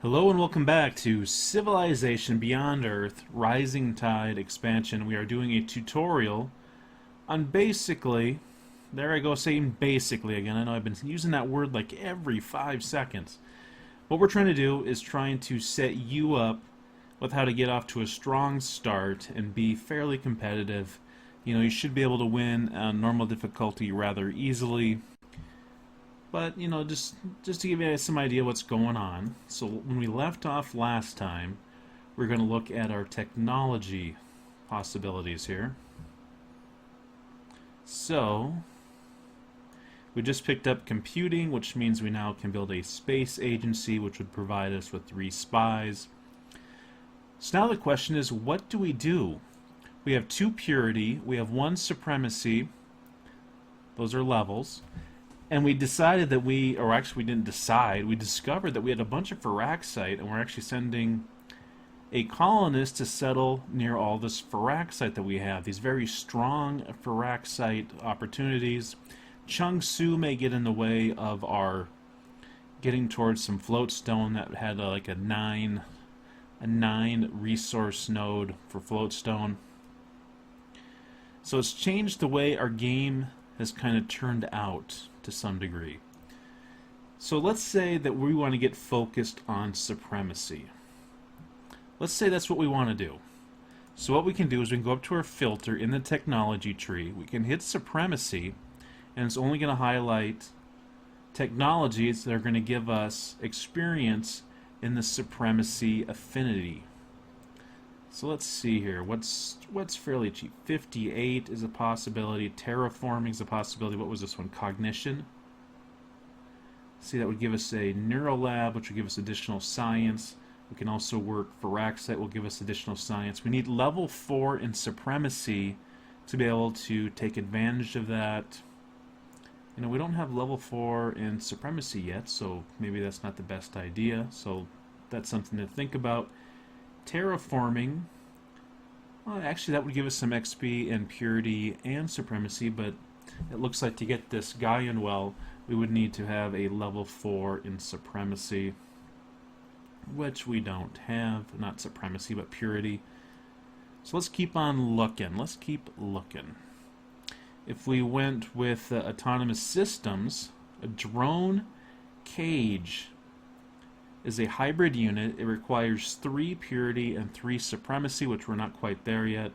Hello and welcome back to Civilization Beyond Earth Rising Tide Expansion. We are doing a tutorial on basically, there I go saying basically again, I know I've been using that word like every 5 seconds. What we're trying to do is trying to set you up with how to get off to a strong start and be fairly competitive. You know, you should be able to win on normal difficulty rather easily. But, you know, just to give you some idea what's going on. So when we left off last time, we're going to look at our technology possibilities here. So, we just picked up computing, which means we now can build a space agency, which would provide us with 3 spies. So now the question is, what do? We have 2 purity, we have 1 supremacy, those are levels. And we decided that we didn't decide, we discovered that we had a bunch of Firaxite, and we're actually sending a colonist to settle near all this Firaxite that we have. These very strong Firaxite opportunities. Chung Su may get in the way of our getting towards some floatstone that had like a 9 resource node for floatstone. So it's changed the way our game has kind of turned out to some degree. So let's say that we want to get focused on supremacy. Let's say that's what we want to do. So what we can do is we can go up to our filter in the technology tree, we can hit supremacy, and it's only going to highlight technologies that are going to give us experience in the supremacy affinity. So let's see here. What's fairly cheap? 58 is a possibility. Terraforming is a possibility. What was this one? Cognition. See, that would give us a neurolab, which would give us additional science. We can also work Firaxite, will give us additional science. We need level 4 in supremacy to be able to take advantage of that. You know, we don't have level 4 in supremacy yet, so maybe that's not the best idea. So that's something to think about. Terraforming, well, actually that would give us some XP in purity and supremacy, but it looks like to get this Gaian well, we would need to have a level 4 in supremacy, which we don't have. Not supremacy, but purity. So let's keep on looking. Let's keep looking. If we went with autonomous systems, a drone cage is a hybrid unit. It requires 3 purity and 3 supremacy, which we're not quite there yet.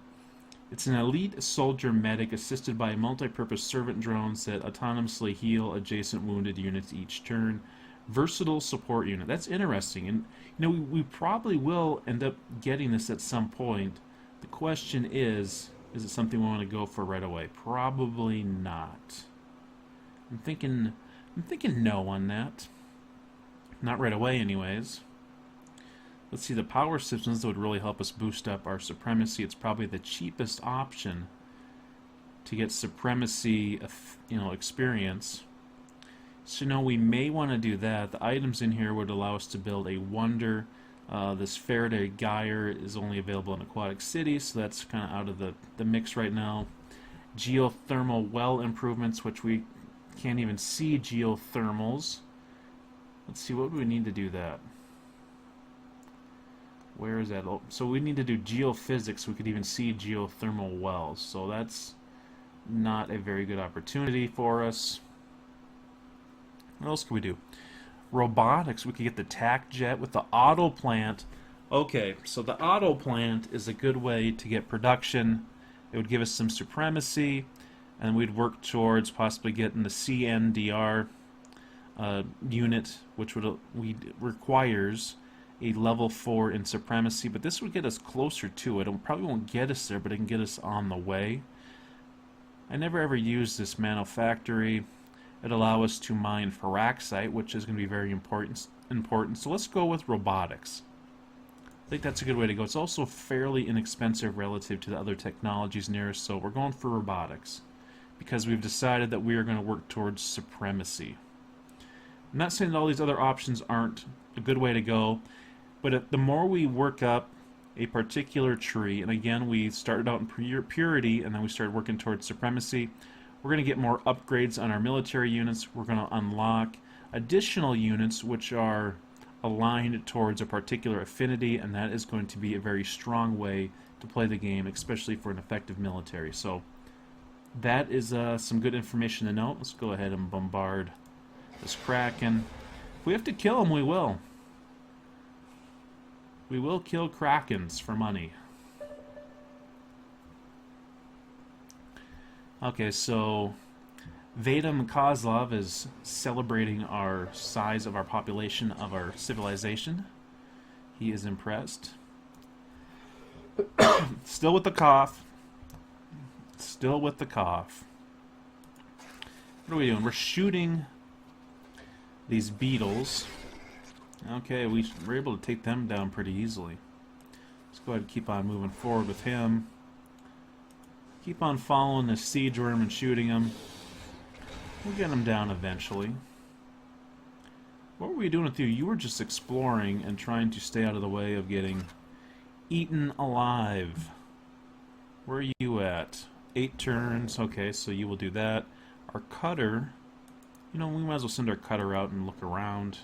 It's an elite soldier medic assisted by multi-purpose servant drones that autonomously heal adjacent wounded units each turn. Versatile support unit. That's interesting, and you know, we probably will end up getting this at some point. The question is it something we want to go for right away? Probably not. I'm thinking no on that. Not right away, anyways. Let's see, the power systems that would really help us boost up our supremacy. It's probably the cheapest option to get supremacy, you know, experience. So, no, we may want to do that. The items in here would allow us to build a wonder. This Faraday Gyre is only available in Aquatic City, so that's kind of out of the mix right now. Geothermal well improvements, which we can't even see geothermals. Let's see, what do we need to do that? Where is that? Oh, so we need to do geophysics. We could even see geothermal wells. So that's not a very good opportunity for us. What else can we do? Robotics. We could get the tac jet with the auto plant. Okay, so the auto plant is a good way to get production. It would give us some supremacy, and we'd work towards possibly getting the CNDR unit, which requires a level 4 in supremacy, but this would get us closer to it. It probably won't get us there, but it can get us on the way. I never ever used this manufactory. It allows us to mine Firaxite, which is going to be very important. So let's go with robotics. I think that's a good way to go. It's also fairly inexpensive relative to the other technologies near us, so we're going for robotics because we've decided that we are going to work towards supremacy. I'm not saying that all these other options aren't a good way to go, but the more we work up a particular tree, and again, we started out in purity, and then we started working towards supremacy, we're going to get more upgrades on our military units. We're going to unlock additional units, which are aligned towards a particular affinity, and that is going to be a very strong way to play the game, especially for an effective military. So that is some good information to note. Let's go ahead and bombard this Kraken. If we have to kill him, we will. We will kill Krakens for money. Okay, so Vadim Kozlov is celebrating our size of our population of our civilization. He is impressed. Still with the cough. Still with the cough. What are we doing? We're shooting these beetles. Okay, we're able to take them down pretty easily. Let's go ahead and keep on moving forward with him. Keep on following this siege worm and shooting him. We'll get him down eventually. What were we doing with you? You were just exploring and trying to stay out of the way of getting eaten alive. Where are you at? 8 turns. Okay, so you will do that. Our cutter, you know, we might as well send our cutter out and look around.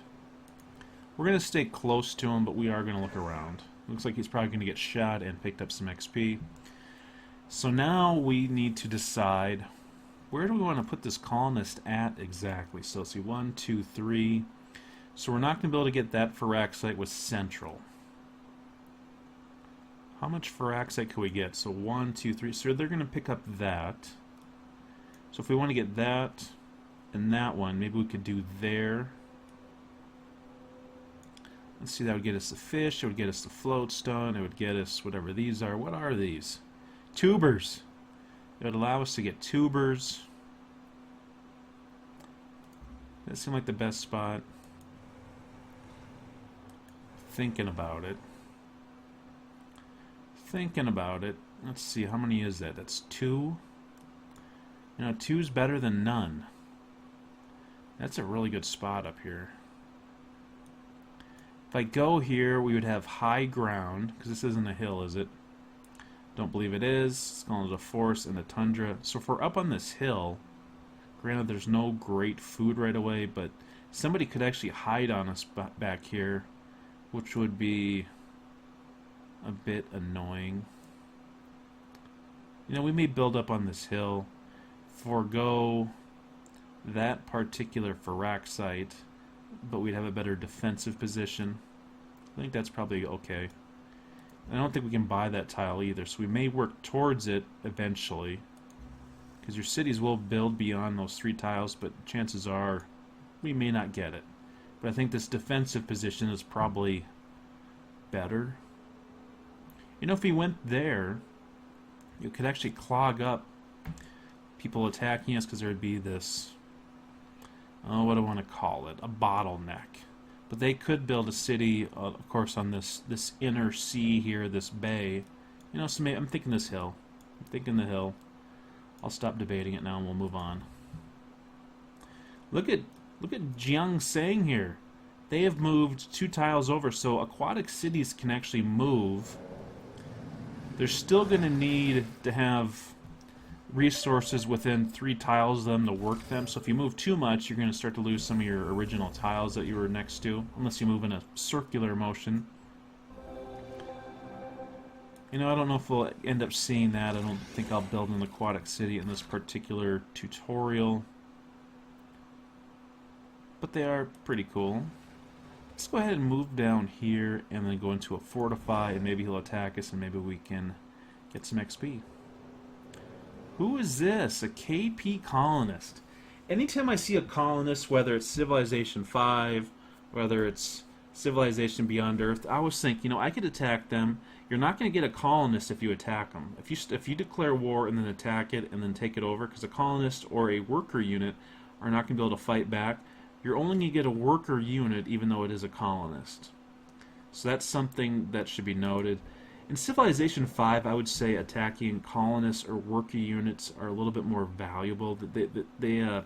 We're going to stay close to him, but we are going to look around. Looks like he's probably going to get shot and picked up some XP. So now we need to decide, where do we want to put this colonist at exactly? So let's see, 1, 2, 3. So we're not going to be able to get that Firaxite with Central. How much Firaxite can we get? So 1, 2, 3. So they're going to pick up that. So if we want to get that and that one, maybe we could do there. Let's see, that would get us the fish, it would get us the floatstone, it would get us whatever these are. What are these? Tubers. It would allow us to get tubers. That seemed like the best spot. Thinking about it. Thinking about it. Let's see, how many is that? That's 2. You know, 2's better than none. That's a really good spot up here. If I go here, we would have high ground, because this isn't a hill, is it? Don't believe it is. It's called the forest and the tundra. So if we're up on this hill, granted there's no great food right away, but somebody could actually hide on us back here, which would be a bit annoying. You know, we may build up on this hill, forego that particular Firaxite, but we'd have a better defensive position. I think that's probably okay. I don't think we can buy that tile either, so we may work towards it eventually, because your cities will build beyond those 3 tiles, but chances are we may not get it. But I think this defensive position is probably better. You know, if we went there, you could actually clog up people attacking us, because there would be this, oh, what do I want to call it? A bottleneck. But they could build a city, of course, on this inner sea here, this bay. You know, so maybe, I'm thinking this hill. I'm thinking the hill. I'll stop debating it now and we'll move on. Look at Jiang Sang here. They have moved 2 tiles over, so aquatic cities can actually move. They're still going to need to have resources within 3 tiles of them to work them. So if you move too much, you're going to start to lose some of your original tiles that you were next to, unless you move in a circular motion. You know, I don't know if we'll end up seeing that. I don't think I'll build an aquatic city in this particular tutorial. But they are pretty cool. Let's go ahead and move down here and then go into a fortify, and maybe he'll attack us and maybe we can get some XP. Who is this? A KP colonist. Anytime I see a colonist, whether it's Civilization 5, whether it's Civilization Beyond Earth, I always think, you know, I could attack them. You're not going to get a colonist if you attack them. If you declare war and then attack it and then take it over, because a colonist or a worker unit are not going to be able to fight back, you're only going to get a worker unit even though it is a colonist. So that's something that should be noted. In Civilization 5, I would say attacking colonists or worker units are a little bit more valuable. I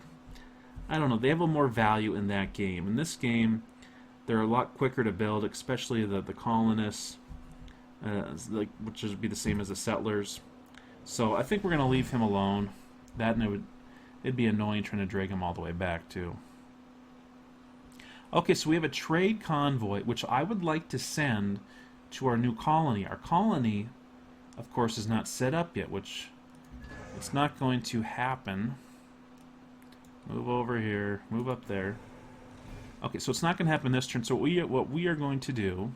don't know, they have a more value in that game. In this game, they're a lot quicker to build, especially the colonists, which would be the same as the settlers. So I think we're going to leave him alone. That, and it'd be annoying trying to drag him all the way back, too. Okay, so we have a trade convoy, which I would like to send to our new colony. Our colony, of course, is not set up yet, which it's not going to happen. Move over here. Move up there. Okay, so it's not going to happen this turn. So what we are going to do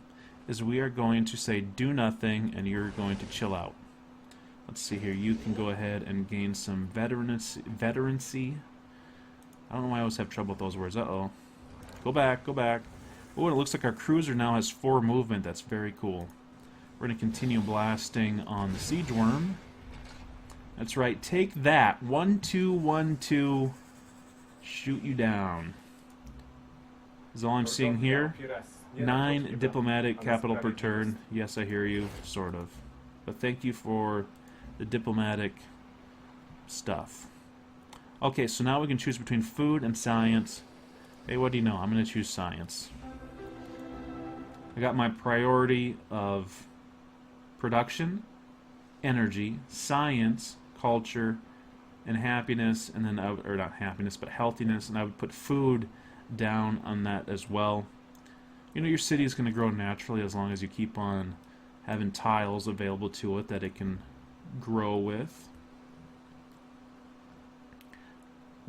is we are going to say do nothing, and you're going to chill out. Let's see here. You can go ahead and gain some veterancy. I don't know why I always have trouble with those words. Uh-oh. Go back, go back. Oh, and it looks like our cruiser now has 4 movement. That's very cool. We're going to continue blasting on the siege worm. That's right. Take that. 1-2-1-2. Shoot you down. Is all I'm seeing here. 9 diplomatic capital per turn. Yes, I hear you. Sort of. But thank you for the diplomatic stuff. Okay, so now we can choose between food and science. Hey, what do you know? I'm going to choose science. I got my priority of production, energy, science, culture, and happiness, and then or not happiness, but healthiness, and I would put food down on that as well. You know, your city is going to grow naturally as long as you keep on having tiles available to it that it can grow with.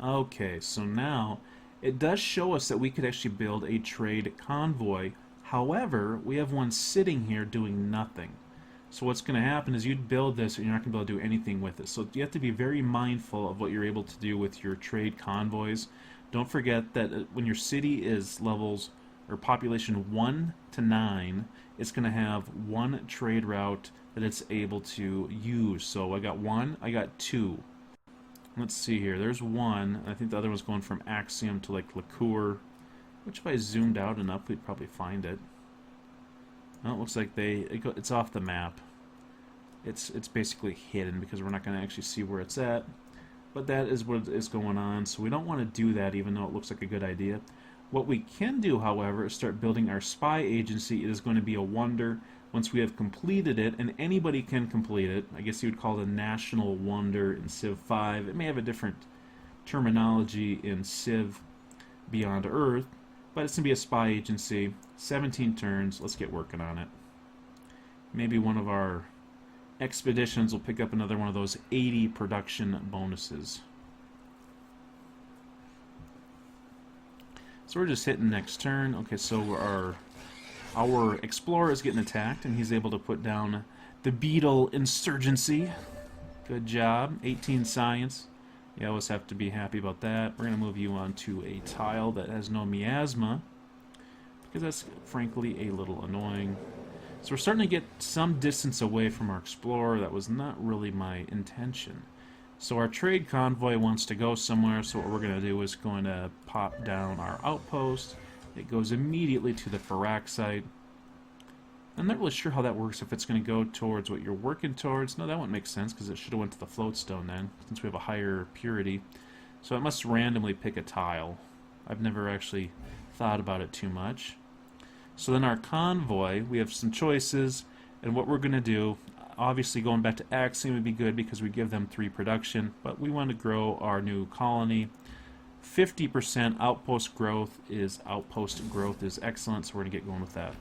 Okay, so now it does show us that we could actually build a trade convoy. However, we have one sitting here doing nothing. So what's going to happen is you'd build this and you're not going to be able to do anything with it. So you have to be very mindful of what you're able to do with your trade convoys. Don't forget that when your city is levels or population 1 to 9, it's going to have one trade route that it's able to use. So I got 1, I got 2. Let's see here. There's 1. I think the other one's going from Axiom to like Liqueur, which if I zoomed out enough, we'd probably find it. Well, it looks like it's off the map. It's basically hidden because we're not going to actually see where it's at. But that is what is going on, so we don't want to do that even though it looks like a good idea. What we can do, however, is start building our spy agency. It is going to be a wonder once we have completed it, and anybody can complete it. I guess you would call it a national wonder in Civ 5. It may have a different terminology in Civ Beyond Earth, but it's going to be a spy agency. 17 turns. Let's get working on it. Maybe one of our expeditions will pick up another one of those 80 production bonuses. So we're just hitting next turn. Okay, so our explorer is getting attacked, and he's able to put down the beetle insurgency. Good job. 18 science. You always have to be happy about that. We're going to move you on to a tile that has no miasma, because that's frankly a little annoying. So we're starting to get some distance away from our explorer. That was not really my intention. So our trade convoy wants to go somewhere, so what we're going to do is going to pop down our outpost. It goes immediately to the Farak site. I'm not really sure how that works, if it's going to go towards what you're working towards. No, that wouldn't make sense, because it should have went to the floatstone then, since we have a higher purity. So it must randomly pick a tile. I've never actually thought about it too much. So then our convoy, we have some choices, and what we're going to do, obviously going back to Axiom would be good because we give them 3 production, but we want to grow our new colony. 50% outpost growth is excellent, so we're going to get going with that.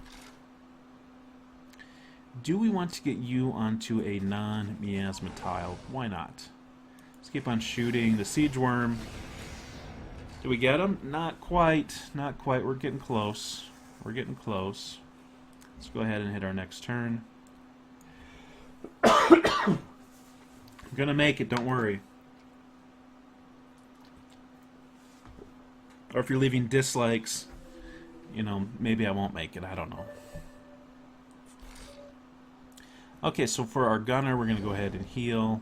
Do we want to get you onto a non-miasma tile? Why not? Let's keep on shooting the siege worm. Do we get him? Not quite. Not quite. We're getting close. We're getting close. Let's go ahead and hit our next turn. I'm gonna make it, don't worry. Or if you're leaving dislikes, you know, maybe I won't make it, I don't know. Okay, so for our gunner, we're gonna go ahead and heal.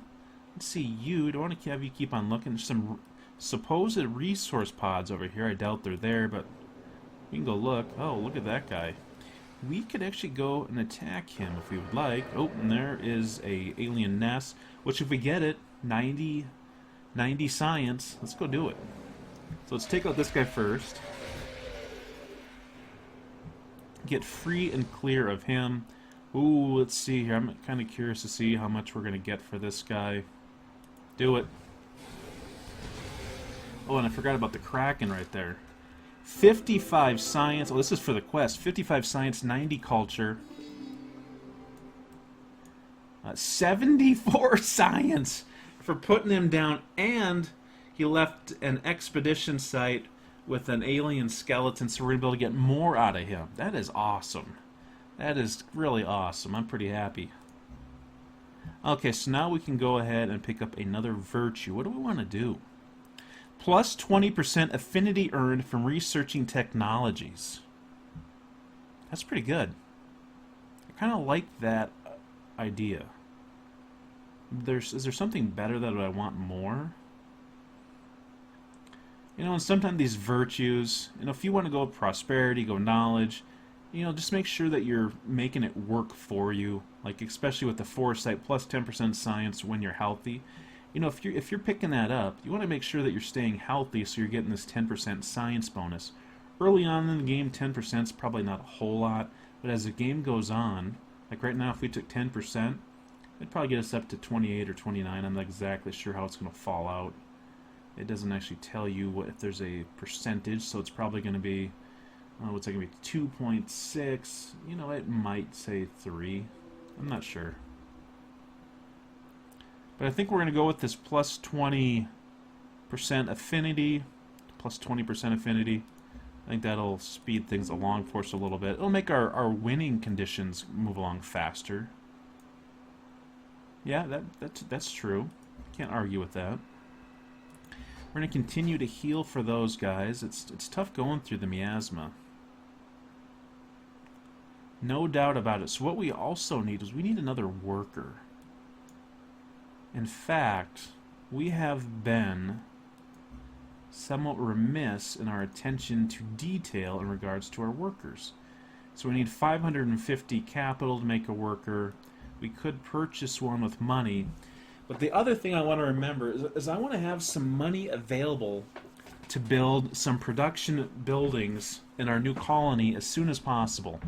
Let's see, do I want to have you keep on looking? There's some supposed resource pods over here. I doubt they're there, but we can go look. Oh, look at that guy. We could actually go and attack him if we would like. Oh, and there is a alien nest, which if we get it, 90 science. Let's go do it. So let's take out this guy first. Get free and clear of him. Ooh, let's see here. I'm kind of curious to see how much we're going to get for this guy. Do it. Oh, and I forgot about the Kraken right there. 55 science. Oh, this is for the quest. 55 science, 90 culture. 74 science for putting him down, and he left an expedition site with an alien skeleton, so we're going to be able to get more out of him. That is awesome. That is really awesome. I'm pretty happy. Okay, so now we can go ahead and pick up another virtue. What do we want to do? Plus 20% affinity earned from researching technologies. That's pretty good. I kind of like that idea. Is there something better that I want more? You know, and sometimes these virtues, you know, if you want to go prosperity, go knowledge, you know, just make sure that you're making it work for you. Like, especially with the foresight, plus 10% science when you're healthy. You know, if you're picking that up, you want to make sure that you're staying healthy, so you're getting this 10% science bonus. Early on in the game, 10% is probably not a whole lot, but as the game goes on, like right now, if we took 10%, it'd probably get us up to 28 or 29. I'm not exactly sure how it's going to fall out. It doesn't actually tell you what if there's a percentage, so it's probably going to be, what's that going to be, 2.6. You know, it might say 3. I'm not sure. But I think we're going to go with this plus 20% affinity. Plus 20% affinity. I think that'll speed things along for us a little bit. It'll make our winning conditions move along faster. Yeah, that's true. Can't argue with that. We're going to continue to heal for those guys. It's tough going through the miasma. No doubt about it. So what we also need is we need another worker. In fact, we have been somewhat remiss in our attention to detail in regards to our workers. So we need 550 capital to make a worker. We could purchase one with money. But the other thing I want to remember is I want to have some money available to build some production buildings in our new colony as soon as possible.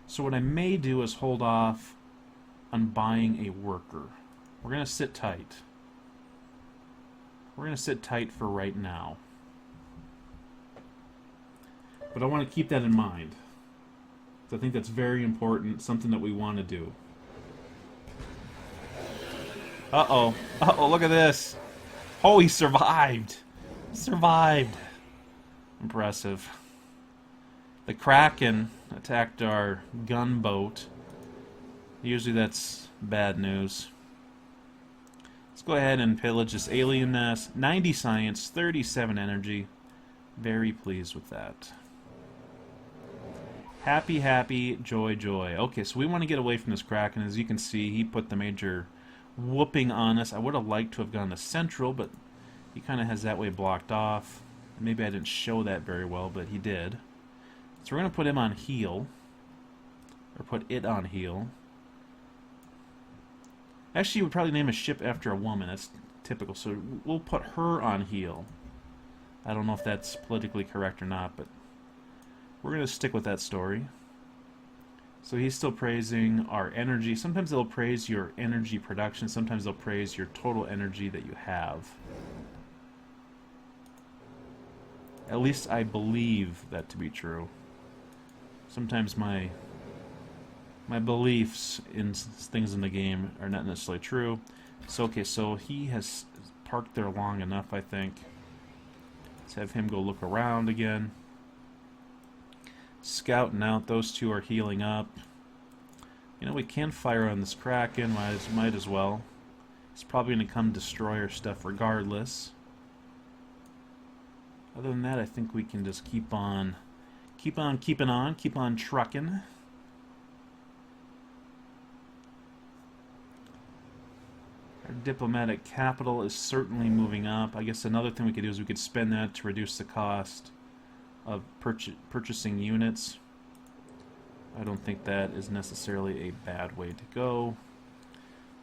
So what I may do is hold off on buying a worker. We're going to sit tight. We're going to sit tight for right now. But I want to keep that in mind. I think that's very important, something that we want to do. Uh-oh. Uh-oh, look at this. Oh, he survived. Survived. Impressive. The Kraken attacked our gunboat. Usually that's bad news. Let's go ahead and pillage this alien nest. 90 science, 37 energy. Very pleased with that. Happy, happy, joy, joy. Okay, so we want to get away from this Kraken. As you can see, he put the major whooping on us. I would have liked to have gone to Central, but he kind of has that way blocked off. Maybe I didn't show that very well, but he did. So we're going to put him on heal. Or put it on heal. Actually, we'd probably name a ship after a woman. That's typical. So we'll put her on heal. I don't know if that's politically correct or not, but we're going to stick with that story. So he's still praising our energy. Sometimes they'll praise your energy production. Sometimes they'll praise your total energy that you have. At least I believe that to be true. Sometimes my beliefs in things in the game are not necessarily true. So okay, so he has parked there long enough, I think. Let's have him go look around again. Scouting out. Those two are healing up. You know, we can fire on this Kraken. Might as well. He's probably going to come destroy our stuff regardless. Other than that, I think we can just keep on trucking. Our diplomatic capital is certainly moving up. I guess another thing we could do is we could spend that to reduce the cost of purchasing units. I don't think that is necessarily a bad way to go.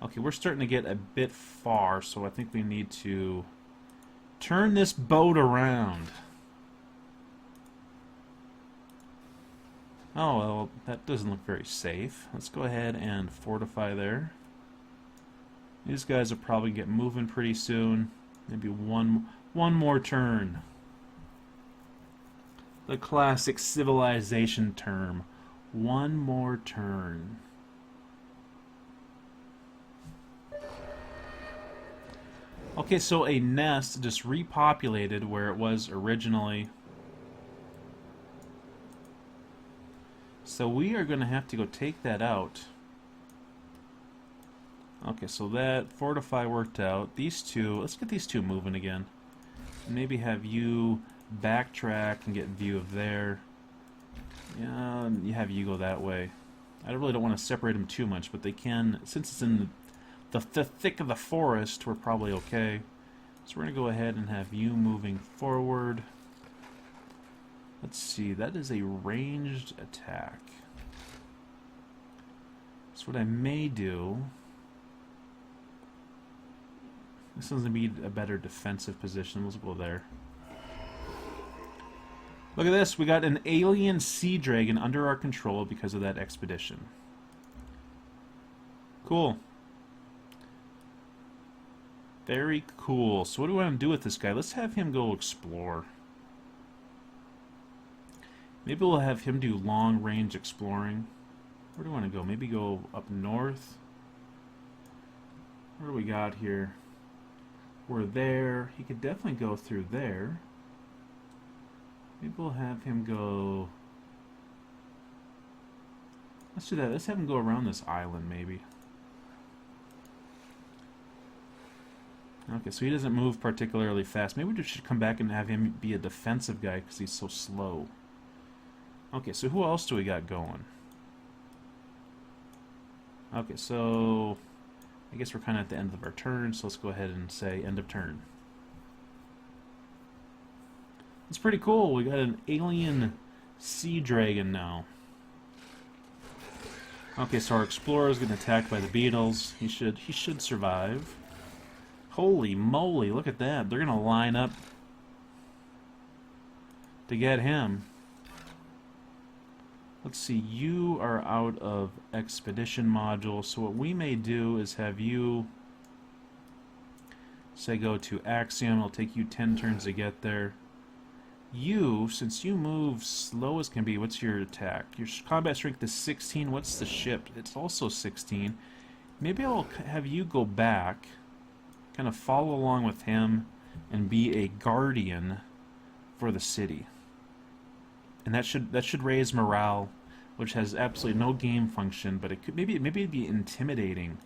Okay, we're starting to get a bit far, so I think we need to turn this boat around. Oh, well, that doesn't look very safe. Let's go ahead and fortify there. These guys will probably get moving pretty soon. Maybe one more turn. The classic civilization term. One more turn. Okay, so a nest just repopulated where it was originally. So we are going to have to go take that out. Okay, so that fortify worked out. These two, let's get these two moving again. Maybe have you backtrack and get view of there. Yeah, you have you go that way. I really don't want to separate them too much, but they can, since it's in the thick of the forest, we're probably okay. So we're going to go ahead and have you moving forward. Let's see, that is a ranged attack. So what I may do, this one's going to be a better defensive position. Let's go there. Look at this, we got an alien sea dragon under our control because of that expedition. Cool. Very cool. So what do we want to do with this guy? Let's have him go explore. Maybe we'll have him do long-range exploring. Where do we want to go? Maybe go up north? What do we got here? We're there. He could definitely go through there. Maybe we'll have him go... Let's do that. Let's have him go around this island, maybe. Okay, so he doesn't move particularly fast. Maybe we should come back and have him be a defensive guy because he's so slow. Okay, so who else do we got going? Okay, so I guess we're kind of at the end of our turn, so let's go ahead and say end of turn. It's pretty cool. We got an alien sea dragon now. Okay, so our explorer is getting attacked by the beetles. He should survive. Holy moly, look at that. They're gonna line up to get him. Let's see, you are out of expedition module, so what we may do is have you say go to Axiom. It'll take you 10 turns to get there. You, since you move slow as can be, what's your attack? Your combat strength is 16. What's the ship? It's also 16. Maybe I'll have you go back, kind of follow along with him, and be a guardian for the city. And that should raise morale, which has absolutely no game function, but it could maybe it'd be intimidating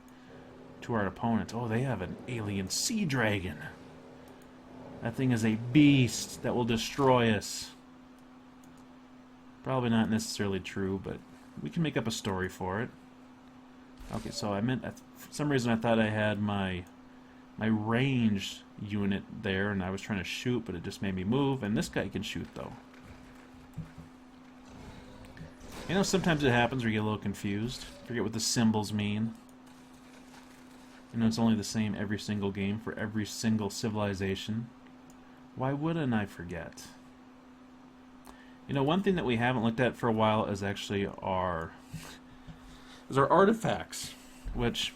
to our opponents. Oh, they have an alien sea dragon. That thing is a beast that will destroy us. Probably not necessarily true, but we can make up a story for it. Okay, so I meant, for some reason I thought I had my ranged unit there, and I was trying to shoot, but it just made me move, and this guy can shoot, though. You know, sometimes it happens where you get a little confused. Forget what the symbols mean. You know, it's only the same every single game for every single civilization. Why wouldn't I forget? You know, one thing that we haven't looked at for a while is actually our artifacts, which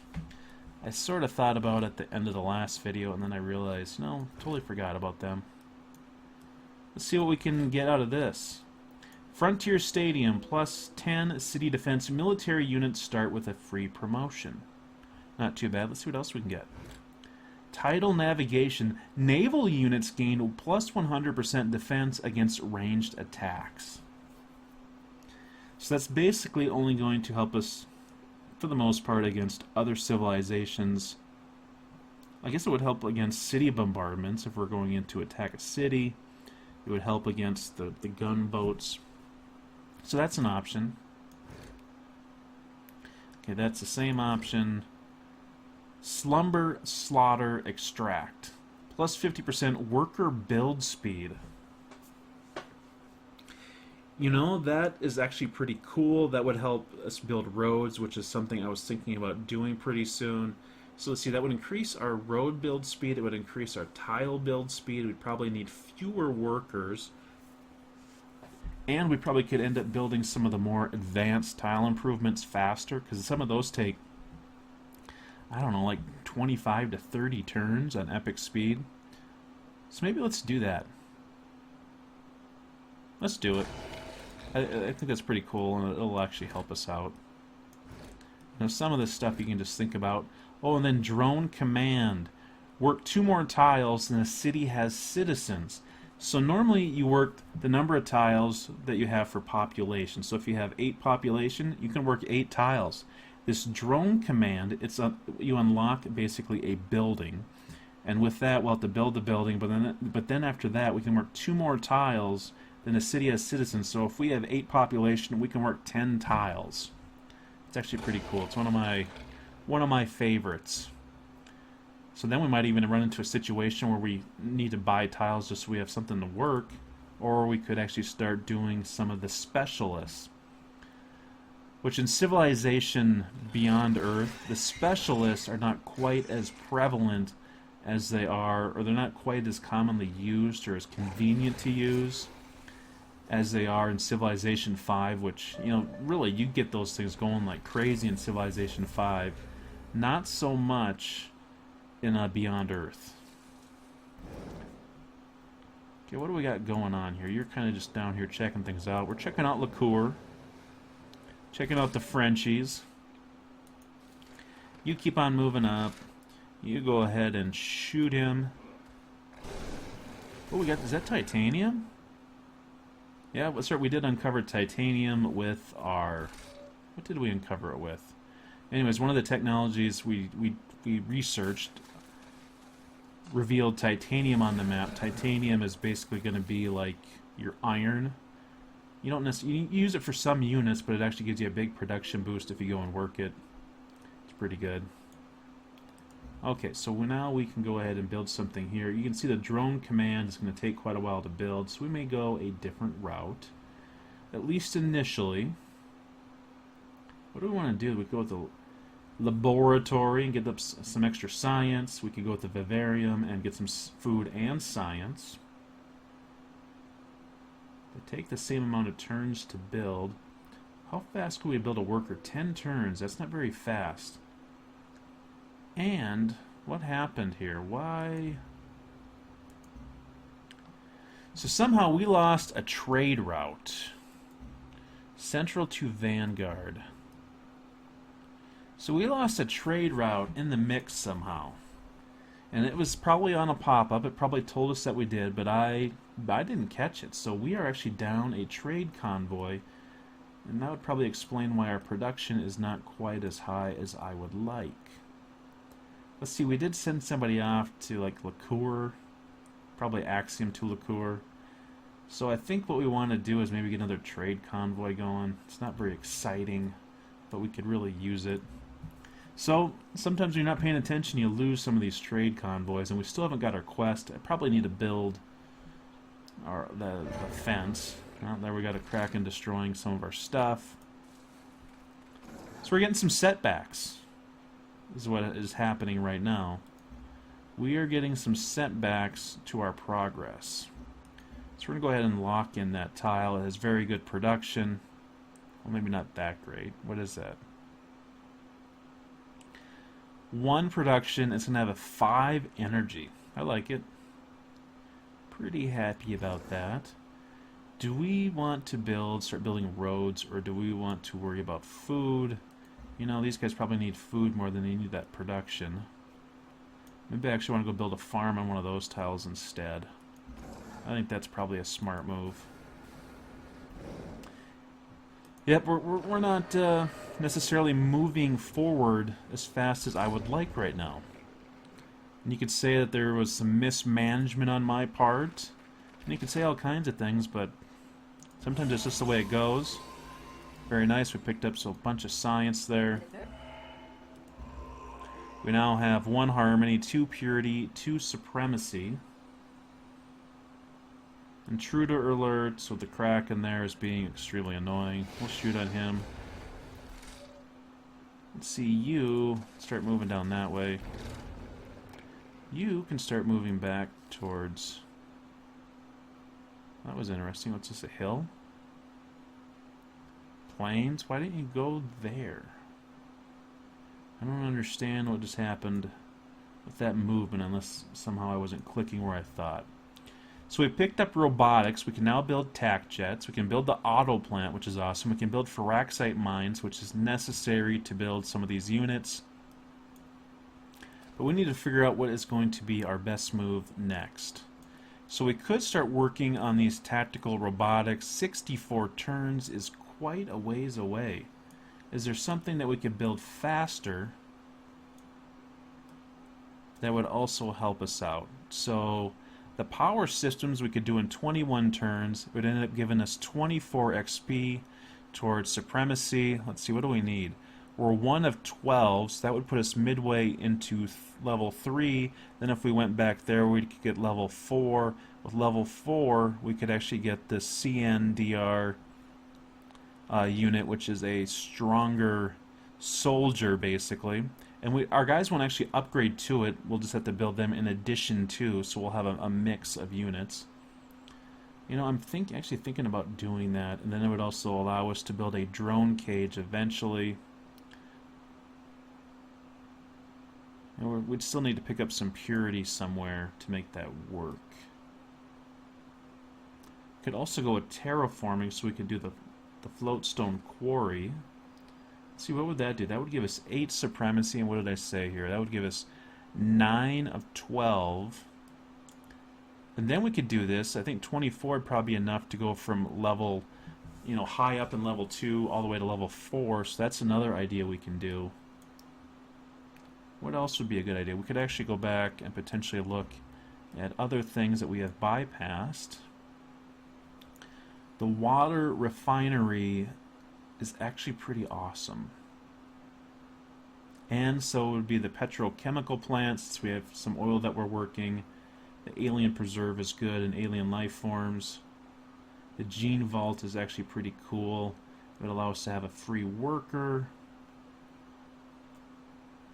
I sort of thought about at the end of the last video, and then I realized, no, totally forgot about them. Let's see what we can get out of this. Frontier Stadium, plus 10 city defense. Military units start with a free promotion. Not too bad. Let's see what else we can get. Tidal Navigation. Naval units gain plus 100% defense against ranged attacks. So that's basically only going to help us, for the most part, against other civilizations. I guess it would help against city bombardments if we're going in to attack a city. It would help against the gunboats. So that's an option. Okay, that's the same option. Slumber, Slaughter, Extract. Plus 50% worker build speed. You know, that is actually pretty cool. That would help us build roads, which is something I was thinking about doing pretty soon. So let's see, that would increase our road build speed. It would increase our tile build speed. We'd probably need fewer workers. And we probably could end up building some of the more advanced tile improvements faster, because some of those take, I don't know, like 25 to 30 turns on epic speed. So maybe let's do that. Let's do it. I think that's pretty cool, and it'll actually help us out. Now, some of this stuff you can just think about. Oh, and then drone command. Work 2 more tiles than a city has citizens. So normally you work the number of tiles that you have for population. So if you have 8 population, you can work 8 tiles. This drone command, you unlock basically a building. And with that, we'll have to build the building, but then after that, we can work 2 more tiles than a city has citizens. So if we have 8 population, we can work 10 tiles. It's actually pretty cool. It's one of my favorites. So then we might even run into a situation where we need to buy tiles just so we have something to work, or we could actually start doing some of the specialists. Which in Civilization Beyond Earth, the specialists are not quite as prevalent as they are, or they're not quite as commonly used or as convenient to use as they are in Civilization 5, which, you know, really you get those things going like crazy in Civilization 5. Not so much in Beyond Earth. Okay, what do we got going on here? You're kind of just down here checking things out. We're checking out Liqueur. Checking out the Frenchies. You keep on moving up. You go ahead and shoot him. What we got? Is that titanium? Yeah, well, sir, we did uncover titanium with our... What did we uncover it with? Anyways, one of the technologies we researched revealed titanium on the map. Titanium is basically going to be like your iron. You don't necessarily you use it for some units, but it actually gives you a big production boost if you go and work it. It's pretty good. Okay, so now we can go ahead and build something here. You can see the drone command is going to take quite a while to build, so we may go a different route, at least initially. What do we want to do? We could go with the laboratory and get up some extra science. We could go with the vivarium and get some food and science. They take the same amount of turns to build. How fast can we build a worker? 10 turns. That's not very fast. And what happened here? Why? So somehow we lost a trade route. Central to Vanguard. So we lost a trade route in the mix somehow. And it was probably on a pop-up. It probably told us that we did, but I didn't catch it. So we are actually down a trade convoy. And that would probably explain why our production is not quite as high as I would like. Let's see, we did send somebody off to like Liqueur. Probably Axiom to Liqueur. So I think what we want to do is maybe get another trade convoy going. It's not very exciting, but we could really use it. So, sometimes when you're not paying attention, you lose some of these trade convoys, and we still haven't got our quest. I probably need to build the fence. There we got a Kraken destroying some of our stuff. So we're getting some setbacks, is what is happening right now. We are getting some setbacks to our progress. So we're going to go ahead and lock in that tile. It has very good production. Well, maybe not that great. What is that? 1 production. It's going to have a 5 energy. I like it. Pretty happy about that. Do we want to start building roads, or do we want to worry about food? You know, these guys probably need food more than they need that production. Maybe I actually want to go build a farm on one of those tiles instead. I think that's probably a smart move. Yep, we're not necessarily moving forward as fast as I would like right now. And you could say that there was some mismanagement on my part. And you could say all kinds of things, but sometimes it's just the way it goes. Very nice, we picked up a bunch of science there. We now have 1 harmony, 2 purity, 2 supremacy. Intruder alert, so the Kraken there is being extremely annoying. We'll shoot at him. Let's see, you start moving down that way. You can start moving back towards... That was interesting. What's this, a hill? Plains? Why didn't you go there? I don't understand what just happened with that movement unless somehow I wasn't clicking where I thought. So we picked up robotics. We can now build tac jets. We can build the auto plant, which is awesome. We can build Firaxite mines, which is necessary to build some of these units. But we need to figure out what is going to be our best move next. So we could start working on these tactical robotics. 64 turns is quite a ways away. Is there something that we could build faster that would also help us out? So the power systems we could do in 21 turns. It would end up giving us 24 XP towards supremacy. Let's see, what do we need? We're 1 of 12, so that would put us midway into level 3. Then if we went back there, we could get level 4. With level 4, we could actually get the CNDR unit, which is a stronger soldier, basically. And our guys won't actually upgrade to it. We'll just have to build them in addition to, so we'll have a mix of units. You know, I'm actually thinking about doing that, and then it would also allow us to build a drone cage eventually. And we'd still need to pick up some purity somewhere to make that work. Could also go with terraforming, so we could do the floatstone quarry. Let's see, what would that do? That would give us 8 supremacy, and what did I say here? That would give us 9 of 12. And then we could do this. I think 24 would probably be enough to go from level, you know, high up in level 2 all the way to level 4. So that's another idea we can do. What else would be a good idea? We could actually go back and potentially look at other things that we have bypassed. The water refinery is actually pretty awesome. And so it would be the petrochemical plants. We have some oil that we're working. The alien preserve is good, and alien life forms. The gene vault is actually pretty cool. It would allow us to have a free worker.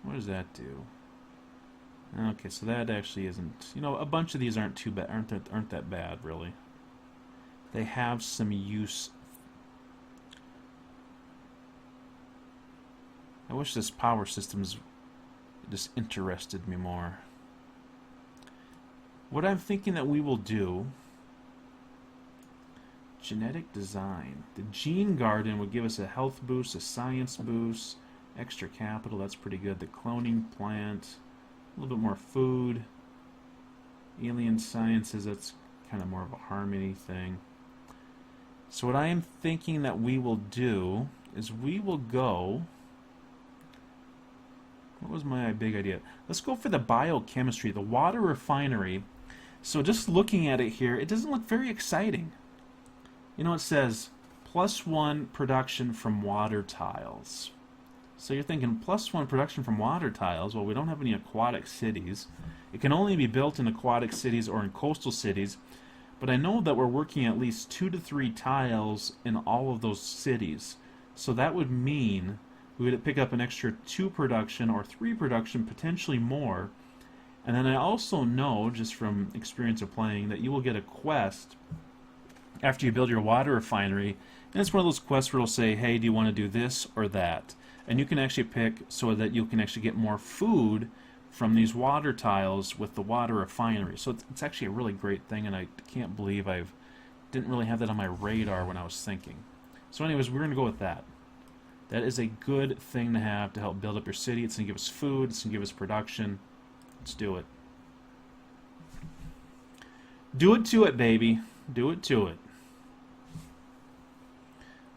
What does that do? Okay, so that actually isn't, you know, a bunch of these aren't too bad, aren't that bad really. They have some use. I wish this power systems just interested me more. What I'm thinking that we will do, genetic design. The gene garden would give us a health boost, a science boost, extra capital, that's pretty good. The cloning plant, a little bit more food. Alien sciences, that's kind of more of a harmony thing. So what I am thinking that we will do is we will go... What was my big idea? Let's go for the biochemistry, the water refinery. So just looking at it here, it doesn't look very exciting. You know, it says +1 production from water tiles. So you're thinking +1 production from water tiles. Well, we don't have any aquatic cities. It can only be built in aquatic cities or in coastal cities. But I know that we're working at least 2 to 3 tiles in all of those cities. So that would mean we would pick up an extra 2 production or 3 production, potentially more. And then I also know, just from experience of playing, that you will get a quest after you build your water refinery. And it's one of those quests where it'll say, hey, do you want to do this or that? And you can actually pick so that you can actually get more food from these water tiles with the water refinery. So it's actually a really great thing, and I can't believe I didn't really have that on my radar when I was thinking. So anyways, we're going to go with that. That is a good thing to have to help build up your city. It's going to give us food. It's going to give us production. Let's do it. Do it to it, baby. Do it to it.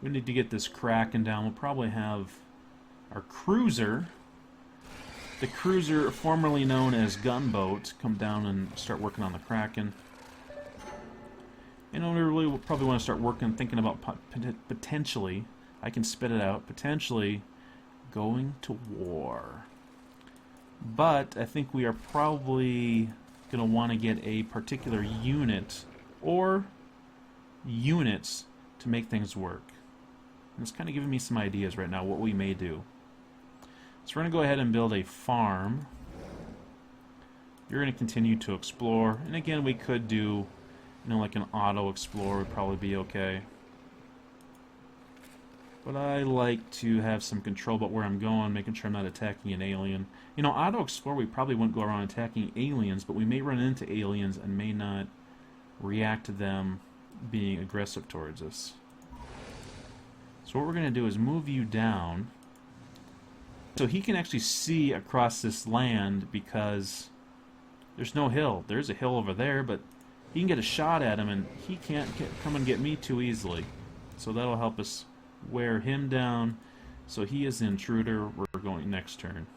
We need to get this Kraken down. We'll probably have our cruiser, the cruiser formerly known as Gunboat, come down and start working on the Kraken. You know, we really will probably want to start working, thinking about potentially, I can spit it out, potentially going to war. But I think we are probably going to want to get a particular unit or units to make things work. And it's kind of giving me some ideas right now what we may do. So we're going to go ahead and build a farm. You're going to continue to explore. And again, we could do, you know, like an auto explore would probably be okay. But I like to have some control about where I'm going, making sure I'm not attacking an alien. You know, auto explore, we probably wouldn't go around attacking aliens, but we may run into aliens and may not react to them being aggressive towards us. So what we're going to do is move you down so he can actually see across this land, because there's no hill. There's a hill over there, but he can get a shot at him, and he can't come and get me too easily. So that'll help us wear him down. So he is the intruder. We're going next turn.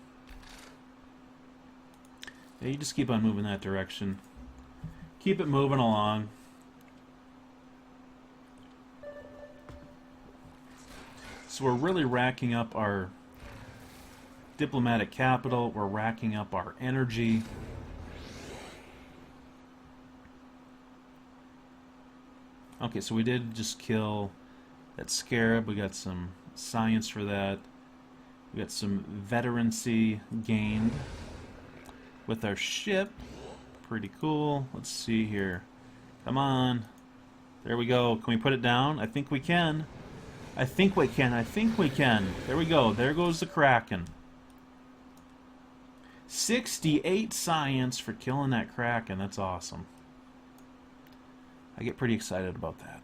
Yeah, you just keep on moving that direction. Keep it moving along. So we're really racking up our diplomatic capital. We're racking up our energy. Okay, so we did just kill that scarab. We got some science for that. We got some veterancy gained with our ship. Pretty cool. Let's see here. Come on. There we go. Can we put it down? I think we can. I think we can. I think we can. There we go. There goes the Kraken. 68 science for killing that Kraken. That's awesome. I get pretty excited about that.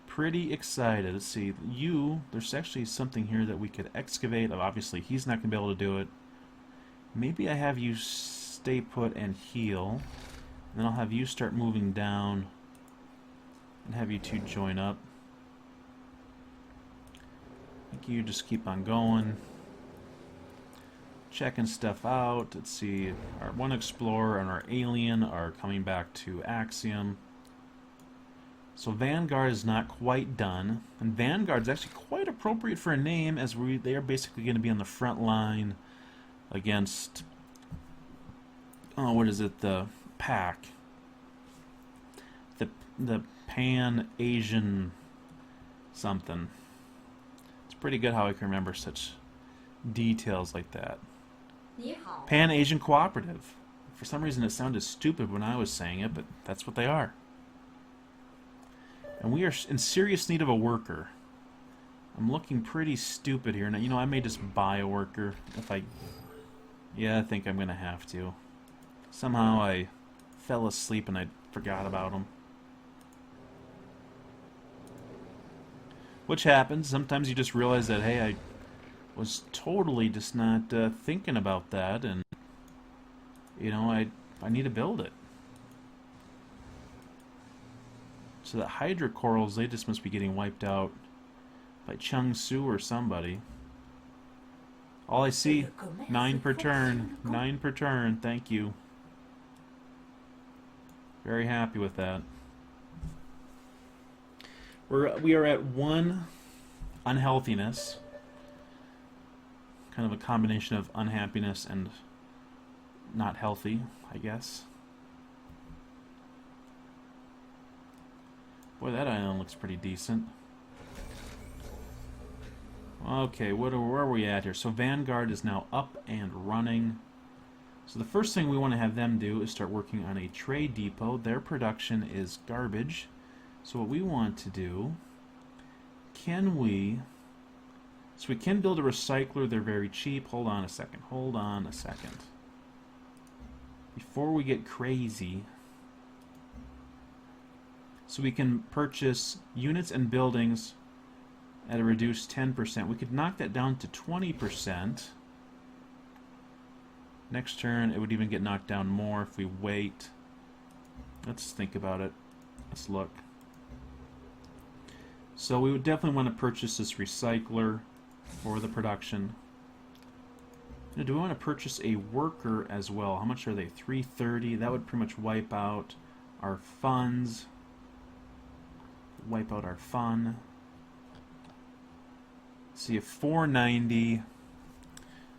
Pretty excited. Let's see. There's actually something here that we could excavate. Obviously, he's not going to be able to do it. Maybe I have you stay put and heal. And then I'll have you start moving down and have you two join up. I think you just keep on going. Checking stuff out. Let's see. Our one explorer and our alien are coming back to Axiom. So Vanguard is not quite done. And Vanguard's actually quite appropriate for a name, as they are basically going to be on the front line against, oh, what is it? The pack. The Pan-Asian something. It's pretty good how I can remember such details like that. Pan-Asian Cooperative. For some reason it sounded stupid when I was saying it, but that's what they are. And we are in serious need of a worker. I'm looking pretty stupid here. Now, you know, I may just buy a worker if I... Yeah, I think I'm going to have to. Somehow I fell asleep and I forgot about them. Which happens. Sometimes you just realize that, hey, I was totally just not thinking about that, and you know, I need to build it. So the Hydra corals, they just must be getting wiped out by Chung Su or somebody. All I see, 9 per turn. 9 per turn, thank you. Very happy with that. We are at 1 unhealthiness. Kind of a combination of unhappiness and not healthy, I guess. Boy, that island looks pretty decent. Okay, where are we at here? So Vanguard is now up and running. So the first thing we want to have them do is start working on a trade depot. Their production is garbage. So what we want to do, so we can build a recycler. They're very cheap. Hold on a second. Hold on a second. Before we get crazy, so we can purchase units and buildings at a reduced 10%. We could knock that down to 20%. Next turn, it would even get knocked down more if we wait. Let's think about it. Let's look. So we would definitely want to purchase this recycler for the production. Now, do we want to purchase a worker as well? How much are they? 330. That would pretty much wipe out our funds. Wipe out our fun. See, a 490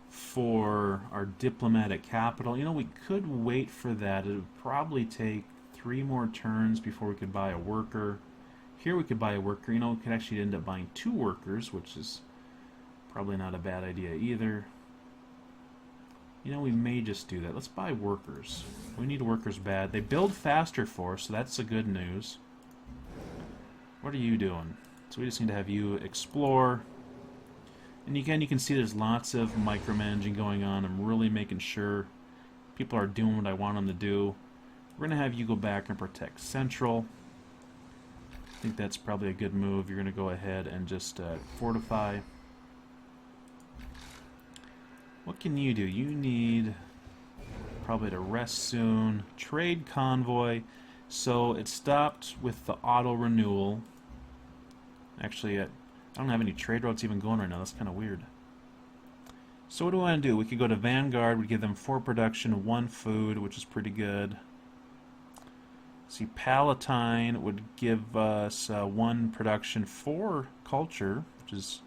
for our diplomatic capital. You know, we could wait for that. It would probably take 3 more turns before we could buy a worker. Here we could buy a worker. You know, we could actually end up buying 2 workers, which is probably not a bad idea either. You know, we may just do that. Let's buy workers. We need workers bad. They build faster for us, so that's the good news. What are you doing? So we just need to have you explore. And again, you can see there's lots of micromanaging going on. I'm really making sure people are doing what I want them to do. We're going to have you go back and protect Central. I think that's probably a good move. You're going to go ahead and just fortify. What can you do? You need probably to rest soon. Trade convoy. So it stopped with the auto renewal. Actually, I don't have any trade routes even going right now. That's kind of weird. So what do we want to do? We could go to Vanguard. We give them 4 production, 1 food, which is pretty good. See, Palatine would give us 1 production, 4 culture, which is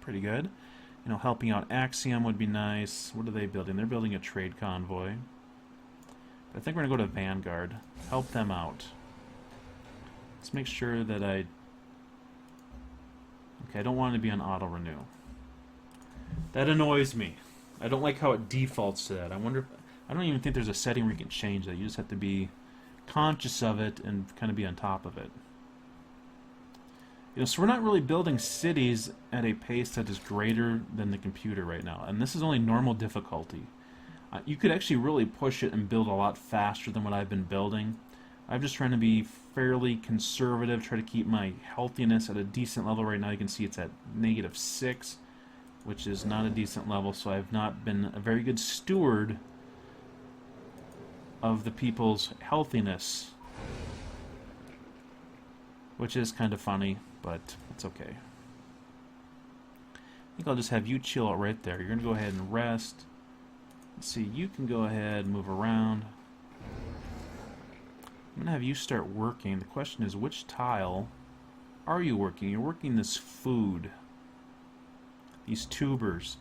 pretty good. You know, helping out Axiom would be nice. What are they building? They're building a trade convoy. But I think we're going to go to Vanguard. Help them out. Let's make sure that I don't want to be on auto renew. That annoys me. I don't like how it defaults to that. I don't even think there's a setting where you can change that. You just have to be conscious of it and kind of be on top of it. You know, so we're not really building cities at a pace that is greater than the computer right now. And this is only normal difficulty. You could actually really push it and build a lot faster than what I've been building. I'm just trying to be fairly conservative, try to keep my healthiness at a decent level. Right now you can see it's at -6, which is not a decent level, so I've not been a very good steward of the people's healthiness, which is kind of funny, but it's okay. I think I'll just have you chill out right there. You're going to go ahead and rest. Let's see, you can go ahead and move around. I'm going to have you start working. The question is, which tile are you working? You're working this food. These tubers.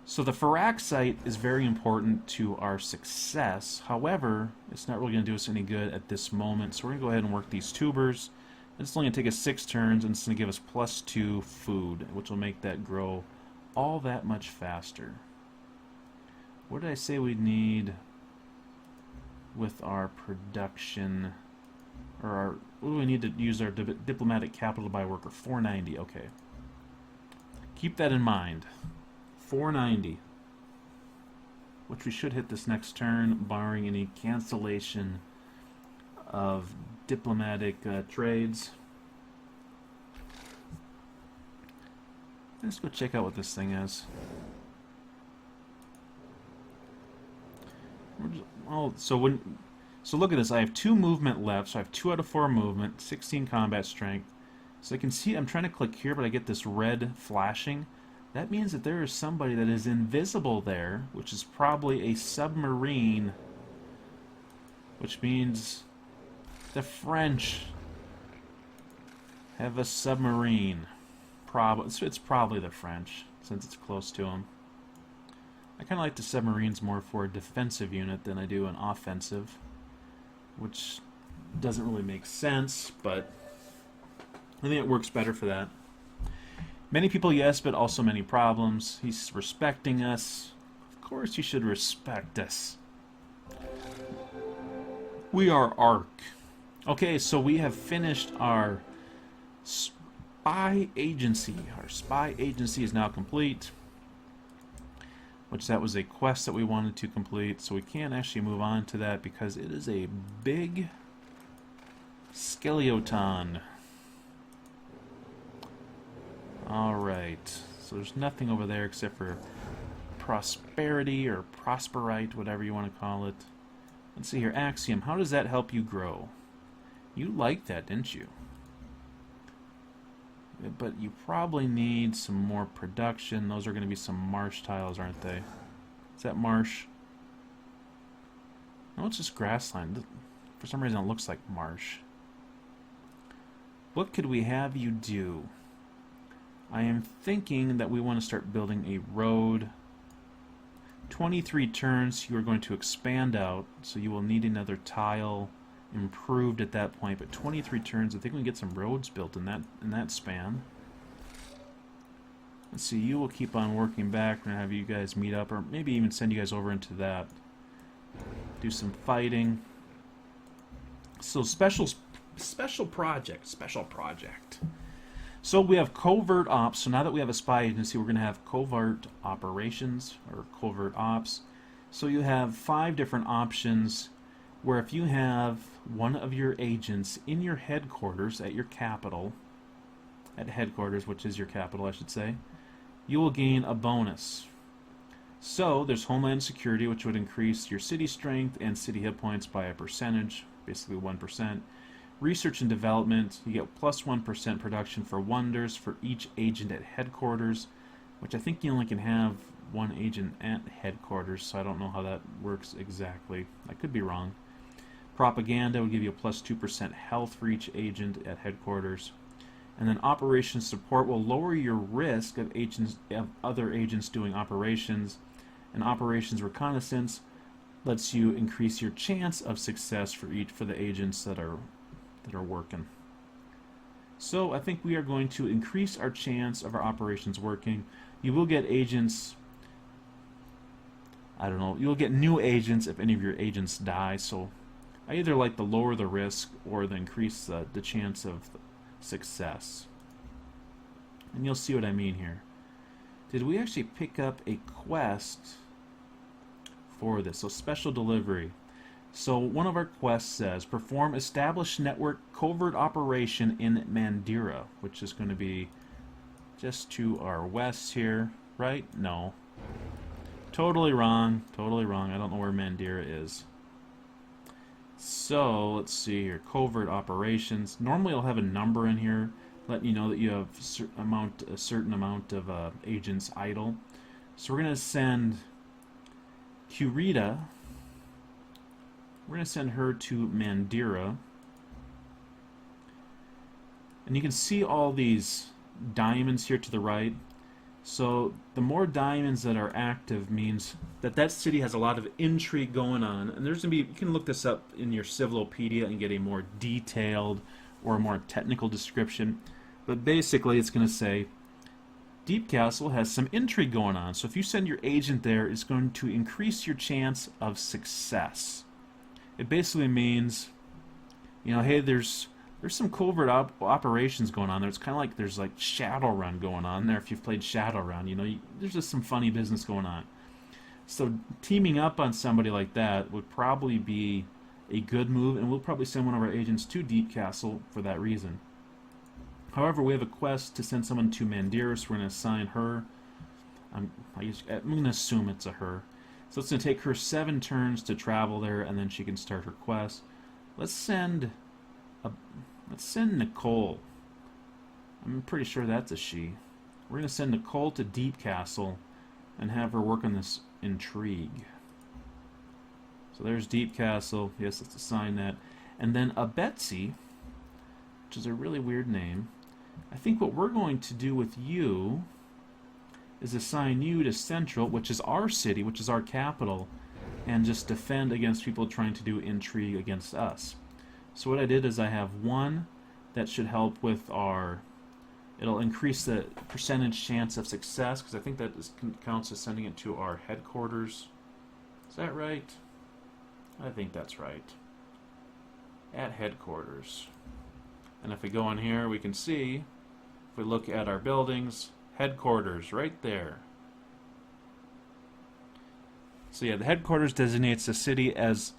So the Firaxite is very important to our success. However, it's not really going to do us any good at this moment. So we're going to go ahead and work these tubers. It's only going to take us 6 turns, and it's going to give us +2 food, which will make that grow all that much faster. What did I say we need with our production? Or what do we need to use our diplomatic capital by worker? 490, okay. Keep that in mind. 490. Which we should hit this next turn, barring any cancellation of diplomatic trades. Let's go check out what this thing is. So look at this. I have 2 movement left, so I have 2 out of 4 movement, 16 combat strength. So I can see I'm trying to click here, but I get this red flashing. That means that there is somebody that is invisible there, which is probably a submarine, which means the French have a submarine. It's probably the French, since it's close to them. I kind of like the submarines more for a defensive unit than I do an offensive, which doesn't really make sense, but I think it works better for that. Many people, yes, but also many problems. He's respecting us. Of course he should respect us. We are ARC. Okay, so we have finished our spy agency. Our spy agency is now complete, which that was a quest that we wanted to complete, so we can't actually move on to that because it is a big skeleton. Alright, so there's nothing over there except for prosperity or prosperite, whatever you want to call it. Let's see here, Axiom, how does that help you grow? You liked that, didn't you? But you probably need some more production. Those are going to be some marsh tiles, aren't they? Is that marsh? No, it's just grassland. For some reason it looks like marsh. What could we have you do? I am thinking that we want to start building a road. 23 turns, you are going to expand out, so you will need another tile improved at that point. But 23 turns, I think we can get some roads built in that span. Let's see, you will keep on working back. We're going to have you guys meet up, or maybe even send you guys over into that. Do some fighting. So special project. So we have covert ops. So now that we have a spy agency, we're going to have covert operations or covert ops. So you have 5 different options. where if you have one of your agents in your headquarters at your capital, at headquarters, which is your capital, I should say, you will gain a bonus. So there's Homeland Security, which would increase your city strength and city hit points by a percentage, basically 1%. Research and Development, you get plus 1% production for wonders for each agent at headquarters, which I think you only can have one agent at headquarters, so I don't know how that works exactly. I could be wrong. Propaganda would give you a plus 2% health for each agent at headquarters. And then Operations Support will lower your risk of other agents doing operations. And Operations Reconnaissance lets you increase your chance of success for the agents that are working. So I think we are going to increase our chance of our operations working. You will get agents, I don't know, you'll get new agents if any of your agents die, so I either like to lower the risk or the increase the chance of success. And you'll see what I mean here. Did we actually pick up a quest for this? So special delivery. So one of our quests says, perform established network covert operation in Mandira, which is going to be just to our west here, right? No. Totally wrong. Totally wrong. I don't know where Mandira is. So let's see here. Covert operations. Normally I'll have a number in here letting you know that you have a certain amount of agents idle. So we're going to send Kurita. We're going to send her to Mandira. And you can see all these diamonds here to the right. So the more diamonds that are active means that that city has a lot of intrigue going on. And there's going to be, you can look this up in your Civilopedia and get a more detailed or a more technical description. But basically it's going to say Deep Castle has some intrigue going on. So if you send your agent there, it's going to increase your chance of success. It basically means, you know, hey, there's some covert operations going on there. It's kind of like there's like Shadowrun going on there. If you've played Shadowrun, you know, there's just some funny business going on. So teaming up on somebody like that would probably be a good move, and we'll probably send one of our agents to Deep Castle for that reason. However, we have a quest to send someone to Mandira, so we're going to assign her. I'm going to assume it's a her. So it's going to take her 7 turns to travel there, and then she can start her quest. Let's send Nicole. I'm pretty sure that's a she. We're going to send Nicole to Deep Castle and have her work on this intrigue. So there's Deep Castle. Yes, let's assign that. And then a Betsy, which is a really weird name. I think what we're going to do with you is assign you to Central, which is our city, which is our capital, and just defend against people trying to do intrigue against us. So what I did is I have one that should help with our, it'll increase the percentage chance of success, because I think that counts as sending it to our headquarters. Is that right? I think that's right. At headquarters. And if we go in here, we can see, if we look at our buildings, headquarters right there. So yeah, the headquarters designates the city as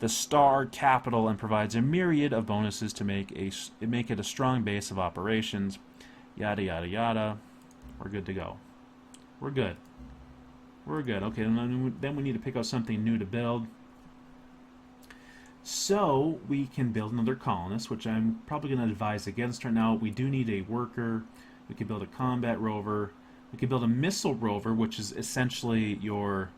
the star capital and provides a myriad of bonuses to make it a strong base of operations. Yada yada yada. We're good to go. We're good. We're good. Okay, then we need to pick out something new to build. So we can build another colonist, which I'm probably going to advise against right now. We do need a worker. We can build a combat rover. We can build a missile rover, which is essentially your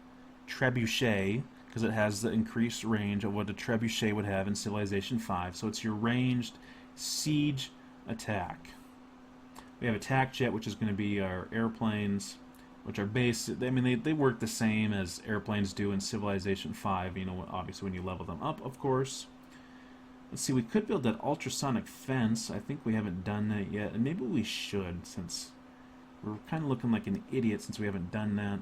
trebuchet, because it has the increased range of what a trebuchet would have in Civilization 5. So it's your ranged siege attack. We have attack jet, which is going to be our airplanes, which are based, I mean, they work the same as airplanes do in Civilization 5, you know, obviously when you level them up, of course. Let's see, we could build that ultrasonic fence. I think we haven't done that yet, and maybe we should, since we're kind of looking like an idiot since we haven't done that.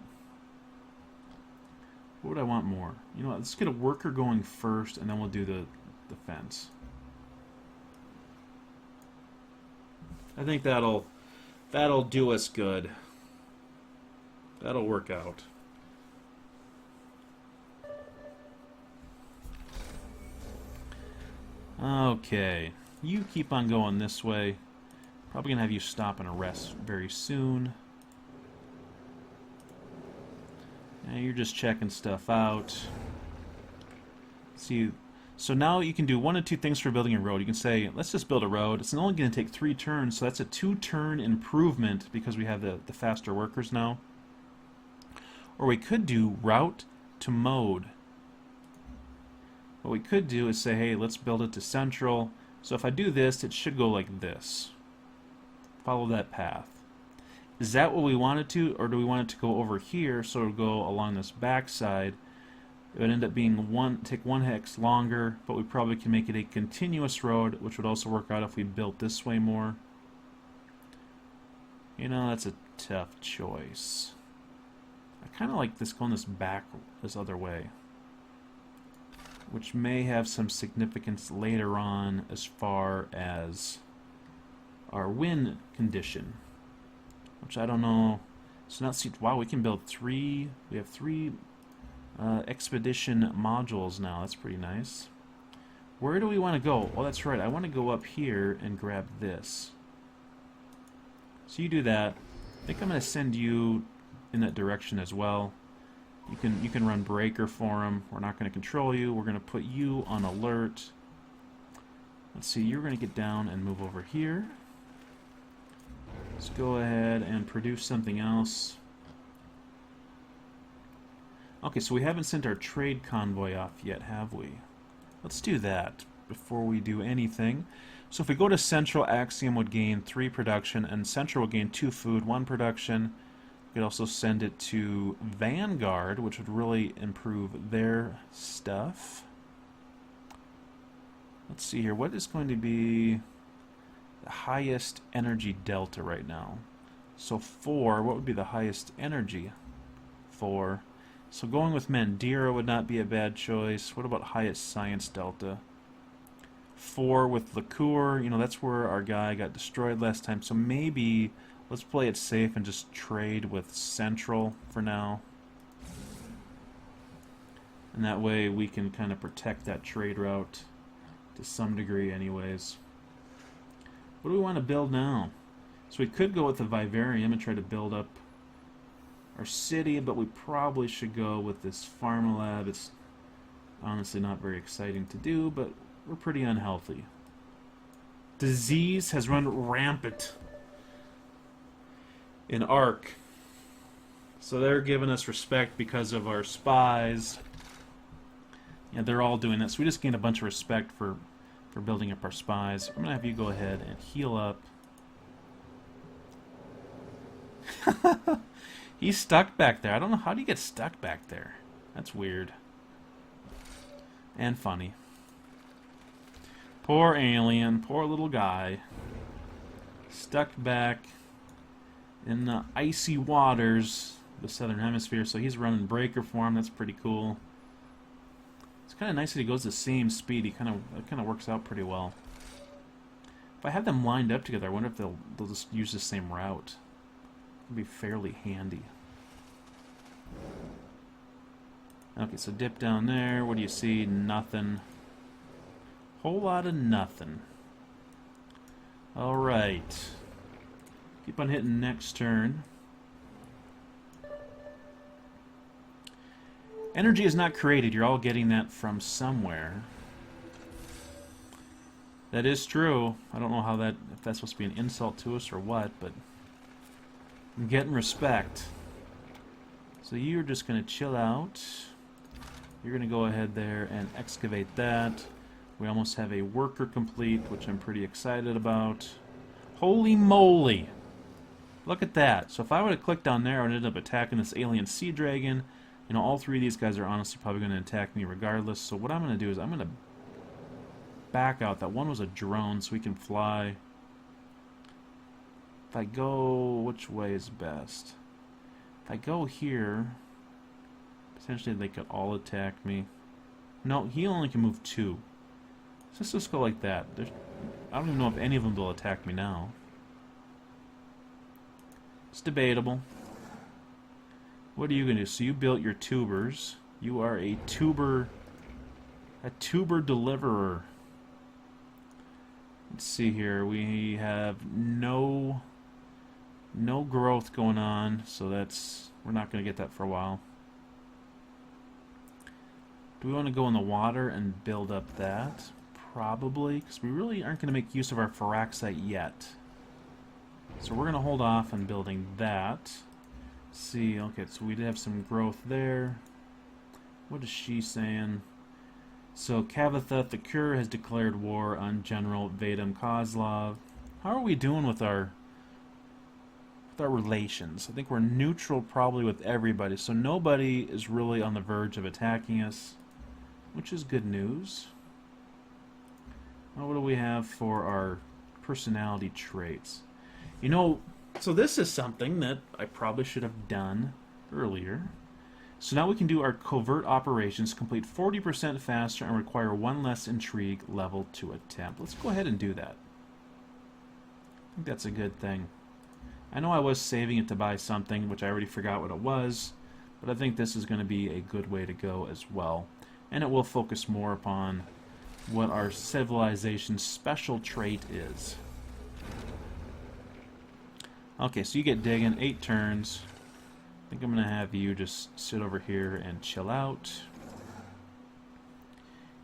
What would I want more? You know what, let's get a worker going first, and then we'll do the fence. I think that'll do us good. That'll work out. Okay, you keep on going this way. Probably gonna have you stop and rest very soon. And you're just checking stuff out. See, so now you can do one of two things for building a road. You can say, let's just build a road. It's only going to take 3 turns, so that's a 2-turn improvement because we have the faster workers now. Or we could do route to mode. What we could do is say, hey, let's build it to central. So if I do this, it should go like this. Follow that path. Is that what we want it to, or do we want it to go over here so it'll go along this backside? It would end up being take 1 hex longer, but we probably can make it a continuous road, which would also work out if we built this way more. You know, that's a tough choice. I kind of like this going this other way, which may have some significance later on as far as our wind condition, which I don't know. So now see, wow, we can build 3. We have 3 expedition modules now. That's pretty nice. Where do we want to go? Oh, that's right. I want to go up here and grab this. So you do that. I think I'm going to send you in that direction as well. You can run breaker for him. We're not going to control you. We're going to put you on alert. Let's see. You're going to get down and move over here. Let's go ahead and produce something else. Okay, so we haven't sent our trade convoy off yet, have we? Let's do that before we do anything. So if we go to Central, Axiom would gain 3 production, and Central would gain 2 food, 1 production. We could also send it to Vanguard, which would really improve their stuff. Let's see here. What is going to be the highest energy delta right now? So 4, what would be the highest energy? 4. So going with Mandira would not be a bad choice. What about highest science delta? 4 with Liqueur. You know, that's where our guy got destroyed last time. So maybe let's play it safe and just trade with Central for now. And that way we can kind of protect that trade route to some degree anyways. What do we want to build now? So we could go with the Vivarium and try to build up our city, but we probably should go with this Pharma Lab. It's honestly not very exciting to do, but we're pretty unhealthy. Disease has run rampant in Ark. So they're giving us respect because of our spies. Yeah, they're all doing that. So we just gained a bunch of respect for building up our spies. I'm going to have you go ahead and heal up. He's stuck back there. I don't know. How do you get stuck back there? That's weird. And funny. Poor alien. Poor little guy. Stuck back in the icy waters of the southern hemisphere. So he's running breaker for him. That's pretty cool. It's kind of nice that he goes the same speed. It kind of works out pretty well. If I have them lined up together, I wonder if they'll just use the same route. It'd be fairly handy. Okay, so dip down there. What do you see? Nothing. Whole lot of nothing. Alright. Keep on hitting next turn. Energy is not created. You're all getting that from somewhere. That is true. I don't know how if that's supposed to be an insult to us or what, but I'm getting respect. So you're just going to chill out. You're going to go ahead there and excavate that. We almost have a worker complete, which I'm pretty excited about. Holy moly! Look at that. So if I would have clicked on there, I would end up attacking this alien sea dragon. You know, all 3 of these guys are honestly probably going to attack me regardless. So what I'm going to do is I'm going to back out. That one was a drone, so we can fly. If I go, which way is best? If I go here, potentially they could all attack me. No, he only can move 2. So let's just go like that. I don't even know if any of them will attack me now. It's debatable. What are you going to do? So you built your tubers. You are a tuber deliverer. Let's see here. We have no growth going on, so we're not going to get that for a while. Do we want to go in the water and build up that? Probably, because we really aren't going to make use of our Firaxite yet. So we're going to hold off on building that. See, okay, so we did have some growth there. What is she saying? So Kavatheth the Cure has declared war on General Vadim Kozlov. How are we doing with our relations? I think we're neutral probably with everybody, so nobody is really on the verge of attacking us, which is good news. Well, what do we have for our personality traits? You know, so this is something that I probably should have done earlier. So now we can do our covert operations, complete 40% faster, and require 1 less intrigue level to attempt. Let's go ahead and do that. I think that's a good thing. I know I was saving it to buy something, which I already forgot what it was, but I think this is going to be a good way to go as well. And it will focus more upon what our civilization's special trait is. Okay, so you get digging, 8 turns. I think I'm going to have you just sit over here and chill out.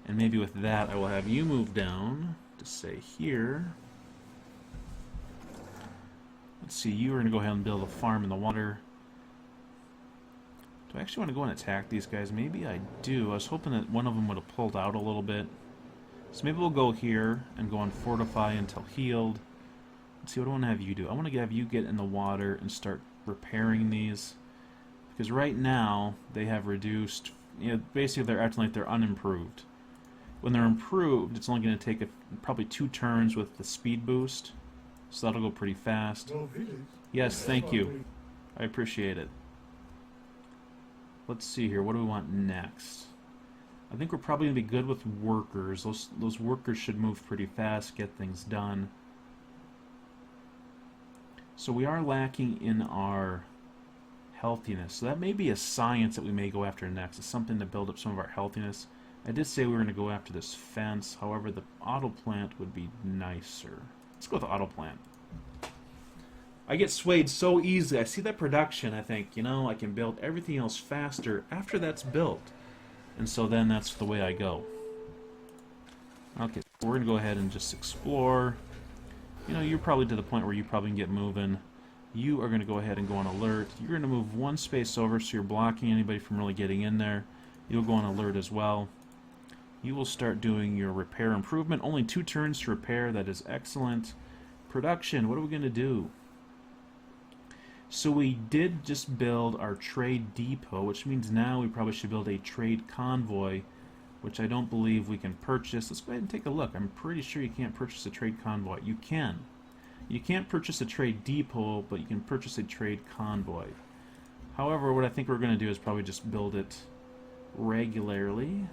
And maybe with that, I will have you move down to say here. Let's see, you are going to go ahead and build a farm in the water. Do I actually want to go and attack these guys? Maybe I do. I was hoping that one of them would have pulled out a little bit. So maybe we'll go here and go and fortify until healed. Let's see, what do I want to have you do? I want to have you get in the water and start repairing these. Because right now, they have reduced... You know, basically, they're acting like they're unimproved. When they're improved, it's only going to take probably 2 turns with the speed boost. So that'll go pretty fast. Yes, thank you. I appreciate it. Let's see here. What do we want next? I think we're probably going to be good with workers. Those workers should move pretty fast, get things done. So we are lacking in our healthiness. So that may be a science that we may go after next. It's something to build up some of our healthiness. I did say we were going to go after this fence. However, the auto plant would be nicer. Let's go with the auto plant. I get swayed so easily. I see that production, I think, you know, I can build everything else faster after that's built. And so then that's the way I go. Okay, so we're going to go ahead and just explore. You know, you're probably to the point where you probably can get moving. You are going to go ahead and go on alert. You're going to move 1 space over so you're blocking anybody from really getting in there. You'll go on alert as well. You will start doing your repair improvement. Only 2 turns to repair. That is excellent. Production, what are we going to do? So we did just build our trade depot, which means now we probably should build a trade convoy, which I don't believe we can purchase. Let's go ahead and take a look. I'm pretty sure you can't purchase a trade convoy. You can. You can't purchase a trade depot, but you can purchase a trade convoy. However, what I think we're going to do is probably just build it regularly.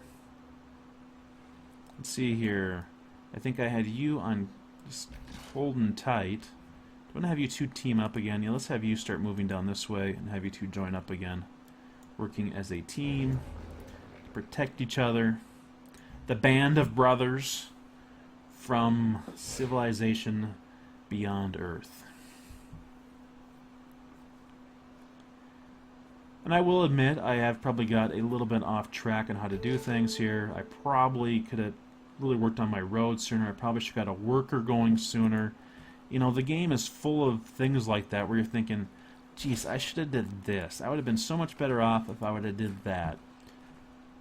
Let's see here. I think I had you on just holding tight. Do I want to have you 2 team up again? Yeah, let's have you start moving down this way and have you 2 join up again. Working as a team to protect each other. The band of brothers from civilization beyond Earth. And I will admit, I have probably got a little bit off track on how to do things here. I probably could have really worked on my road sooner. I probably should have got a worker going sooner. You know, the game is full of things like that where you're thinking, geez, I should have did this. I would have been so much better off if I would have did that.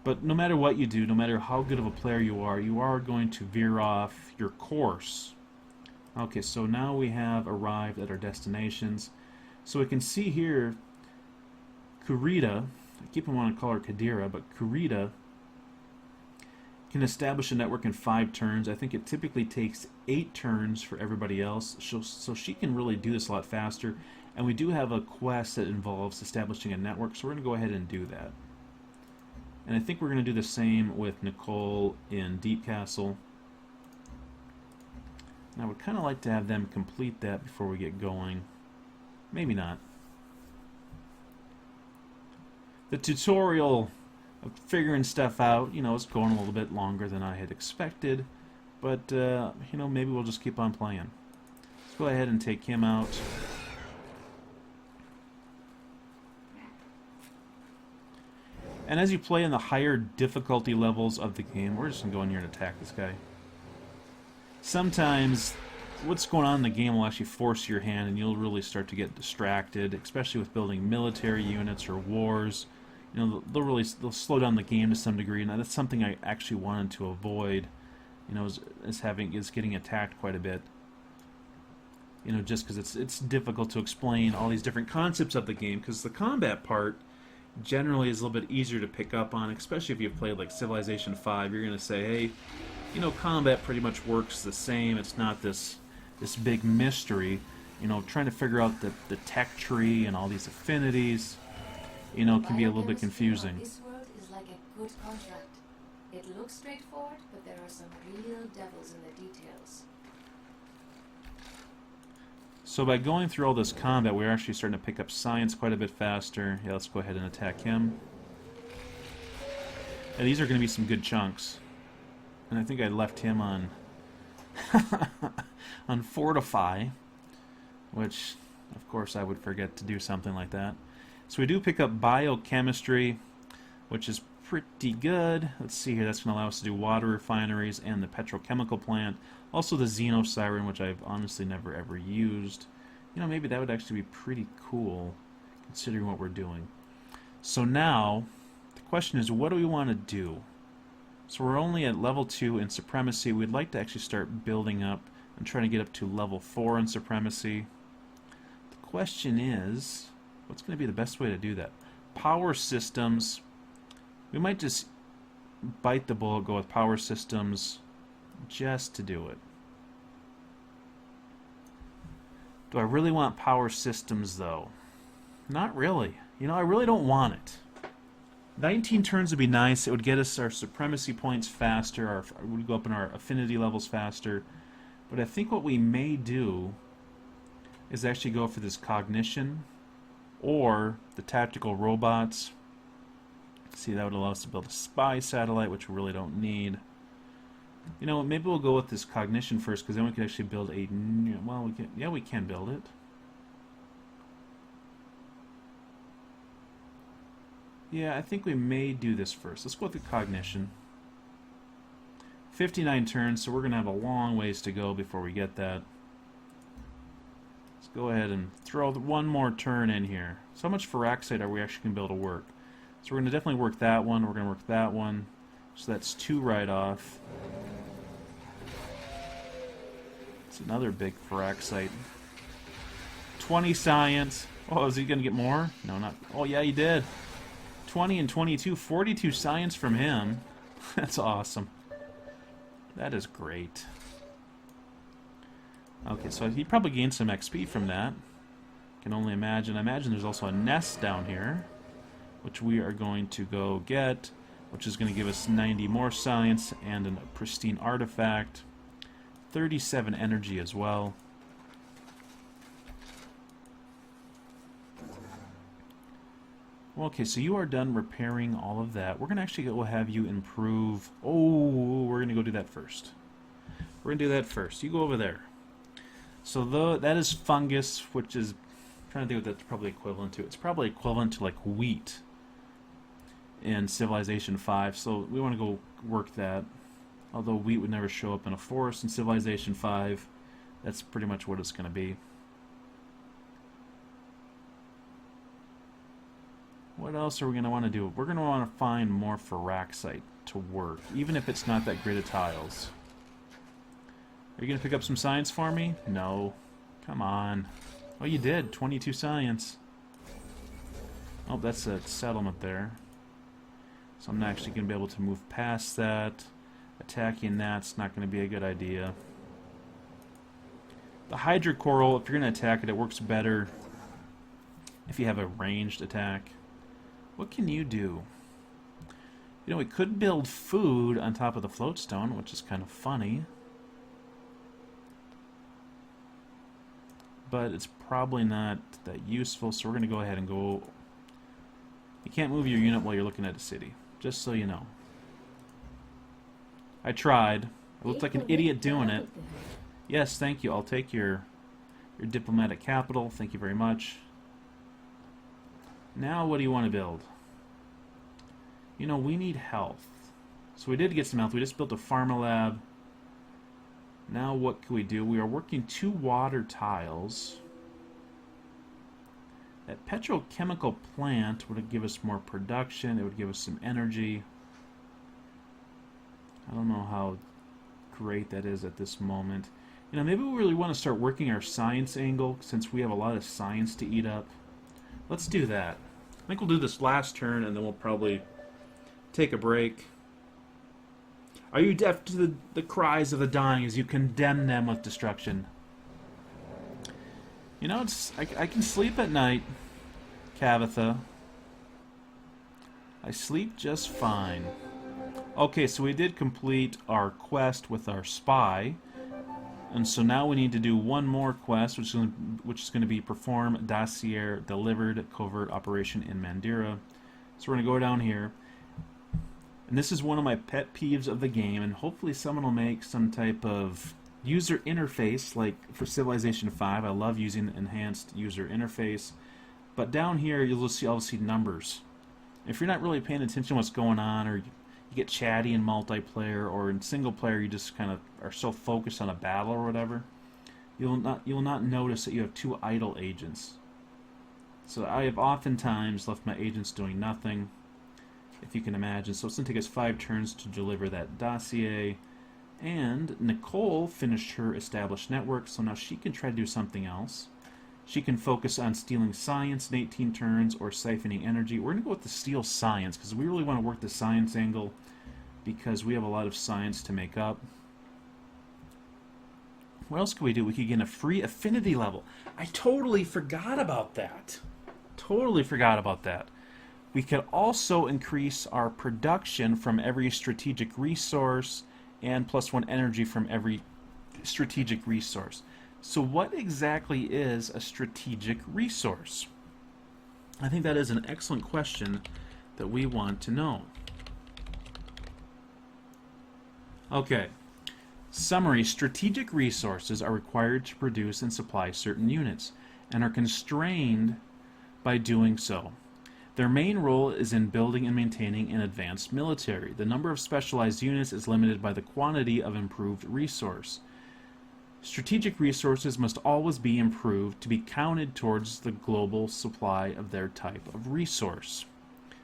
But no matter what you do, no matter how good of a player you are going to veer off your course. Okay, so now we have arrived at our destinations. So we can see here, Kurita, I keep on wanting to call her Kadira, but Kurita can establish a network in 5 turns. I think it typically takes 8 turns for everybody else, so she can really do this a lot faster. And we do have a quest that involves establishing a network, so we're going to go ahead and do that. And I think we're going to do the same with Nicole in Deep Castle. And I would kind of like to have them complete that before we get going. Maybe not. The tutorial of figuring stuff out, you know, is going a little bit longer than I had expected. but you know, maybe we'll just keep on playing. Let's go ahead and take him out. And as you play in the higher difficulty levels of the game, we're just going to go in here and attack this guy. Sometimes what's going on in the game will actually force your hand, and you'll really start to get distracted, especially with building military units or wars. You know, they'll slow down the game to some degree, and that's something I actually wanted to avoid. You know, is getting attacked quite a bit. You know, just because it's difficult to explain all these different concepts of the game, because the combat part generally is a little bit easier to pick up on, especially if you've played like Civilization 5. You're going to say, hey, you know, combat pretty much works the same. It's not this big mystery. You know, trying to figure out the tech tree and all these affinities, you know, can be a little bit confusing. This world is like a good contract. It looks straightforward, but there are some real devils in the details. So by going through all this combat, we're actually starting to pick up science quite a bit faster. Yeah, let's go ahead and attack him. And these are going to be some good chunks. And I think I left him on on Fortify, which, of course, I would forget to do something like that. So we do pick up biochemistry, which is pretty good. Let's see here. That's going to allow us to do water refineries and the petrochemical plant. Also the Xenosiren, which I've honestly never ever used. You know, maybe that would actually be pretty cool, considering what we're doing. So now, the question is, what do we want to do? So we're only at level 2 in Supremacy. We'd like to actually start building up and trying to get up to level 4 in Supremacy. The question is, what's going to be the best way to do that? Power systems. We might just bite the bullet, go with power systems just to do it. Do I really want power systems, though? Not really. You know, I really don't want it. 19 turns would be nice. It would get us our supremacy points faster. It would go up in our affinity levels faster. But I think what we may do is actually go for this cognition or the tactical robots. See, that would allow us to build a spy satellite, which we really don't need. You know, maybe we'll go with this cognition first, because then we can actually build a... Well, we can build it. Yeah, I think we may do this first. Let's go with the cognition. 59 turns, so we're going to have a long ways to go before we get that. Let's go ahead and throw one more turn in here. So how much Feraxite are we actually going to be able to work? So we're going to definitely work that one. We're going to work that one. So that's 2 right off. It's another big Feraxite. 20 science. Oh, is he going to get more? No, not... Oh, yeah, he did. 20 and 22. 42 science from him. That's awesome. That is great. Okay, so he probably gained some XP from that. Can only imagine. I imagine there's also a nest down here, which we are going to go get, which is going to give us 90 more science and a pristine artifact. 37 energy as well. Well, okay, so you are done repairing all of that. We're going to actually go have you improve... Oh, we're going to go do that first. We're going to do that first. You go over there. So that is fungus, which is... I'm trying to think what that's probably equivalent to. It's probably equivalent to like wheat in Civilization 5, so we want to go work that. Although wheat would never show up in a forest in Civilization 5, that's pretty much what it's going to be. What else are we going to want to do? We're going to want to find more Feraxite to work, even if it's not that grid of tiles. Are you going to pick up some science for me? No. Come on. Oh, you did. 22 science. Oh, that's a settlement there. So I'm not actually going to be able to move past that. Attacking that's not going to be a good idea. The Hydra Coral, if you're going to attack it, it works better if you have a ranged attack. What can you do? You know, we could build food on top of the floatstone, which is kind of funny. But it's probably not that useful, so we're going to go ahead and go... You can't move your unit while you're looking at a city, just so you know. I tried, I looked like an idiot doing it. Yes, thank you. I'll take your diplomatic capital. Thank you very much. Now, what do you want to build? You know, we need health. So we did get some health. We just built a pharma lab. Now what can we do? We are working 2 water tiles. That petrochemical plant would give us more production. It would give us some energy. I don't know how great that is at this moment. You know, maybe we really want to start working our science angle since we have a lot of science to eat up. Let's do that. I think we'll do this last turn and then we'll probably take a break. Are you deaf to the cries of the dying as you condemn them with destruction? You know, I can sleep at night, Cavitha. I sleep just fine. Okay, so we did complete our quest with our spy. And so now we need to do one more quest, which is going to be perform dossier delivered covert operation in Mandira. So we're going to go down here. And this is one of my pet peeves of the game, and hopefully someone will make some type of user interface, like for Civilization 5. I love using the enhanced user interface. But down here, you'll see obviously numbers. If you're not really paying attention to what's going on, or you get chatty in multiplayer, or in single player you just kind of are so focused on a battle or whatever, you'll not notice that you have 2 idle agents. So I have oftentimes left my agents doing nothing, if you can imagine. So it's going to take us 5 turns to deliver that dossier. And Nicole finished her established network, so now she can try to do something else. She can focus on stealing science in 18 turns or siphoning energy. We're going to go with the steal science because we really want to work the science angle because we have a lot of science to make up. What else could we do? We could get a free affinity level. I totally forgot about that. Totally forgot about that. We could also increase our production from every strategic resource and +1 energy from every strategic resource. So what exactly is a strategic resource? I think that is an excellent question that we want to know. Okay. Summary. Strategic resources are required to produce and supply certain units and are constrained by doing so. Their main role is in building and maintaining an advanced military. The number of specialized units is limited by the quantity of improved resource. Strategic resources must always be improved to be counted towards the global supply of their type of resource.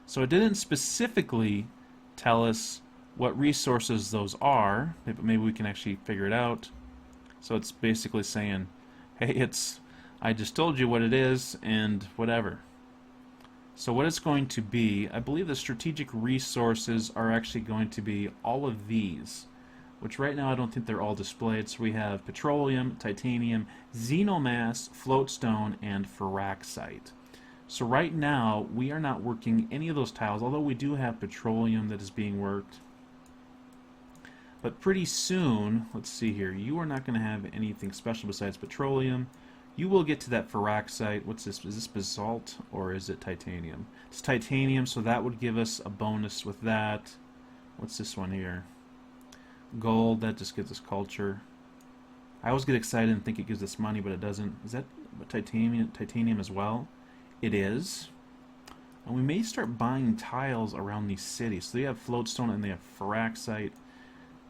So it didn't specifically tell us what resources those are, but maybe we can actually figure it out. So it's basically saying, hey, I just told you what it is and whatever. So what it's going to be, I believe the strategic resources are actually going to be all of these, which right now I don't think they're all displayed. So we have petroleum, titanium, xenomass, floatstone, and ferraxite. So right now we are not working any of those tiles, although we do have petroleum that is being worked. But pretty soon, let's see here, you are not going to have anything special besides petroleum. You will get to that ferraxite. What's this? Is this basalt or is it titanium? It's titanium, so that would give us a bonus with that. What's this one here? Gold, that just gives us culture. I always get excited and think it gives us money, but it doesn't. Is that titanium as well? It is. And we may start buying tiles around these cities. So they have floatstone and they have ferraxite.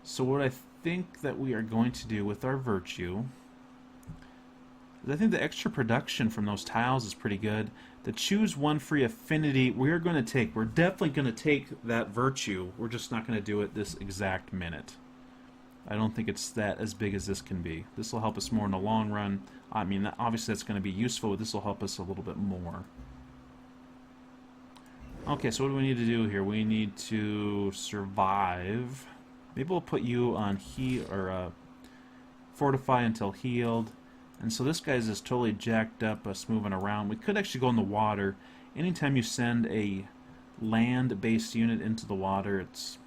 So what I think that we are going to do with our virtue, I think the extra production from those tiles is pretty good. To choose one free affinity, we're definitely going to take that virtue. We're just not going to do it this exact minute. I don't think it's that as big as this can be. This will help us more in the long run. I mean, obviously that's going to be useful, but this will help us a little bit more. Okay, so what do we need to do here? We need to survive. Maybe we'll put you on fortify until healed. And so this guy's just totally jacked up, us moving around. We could actually go in the water. Anytime you send a land-based unit into the water, it's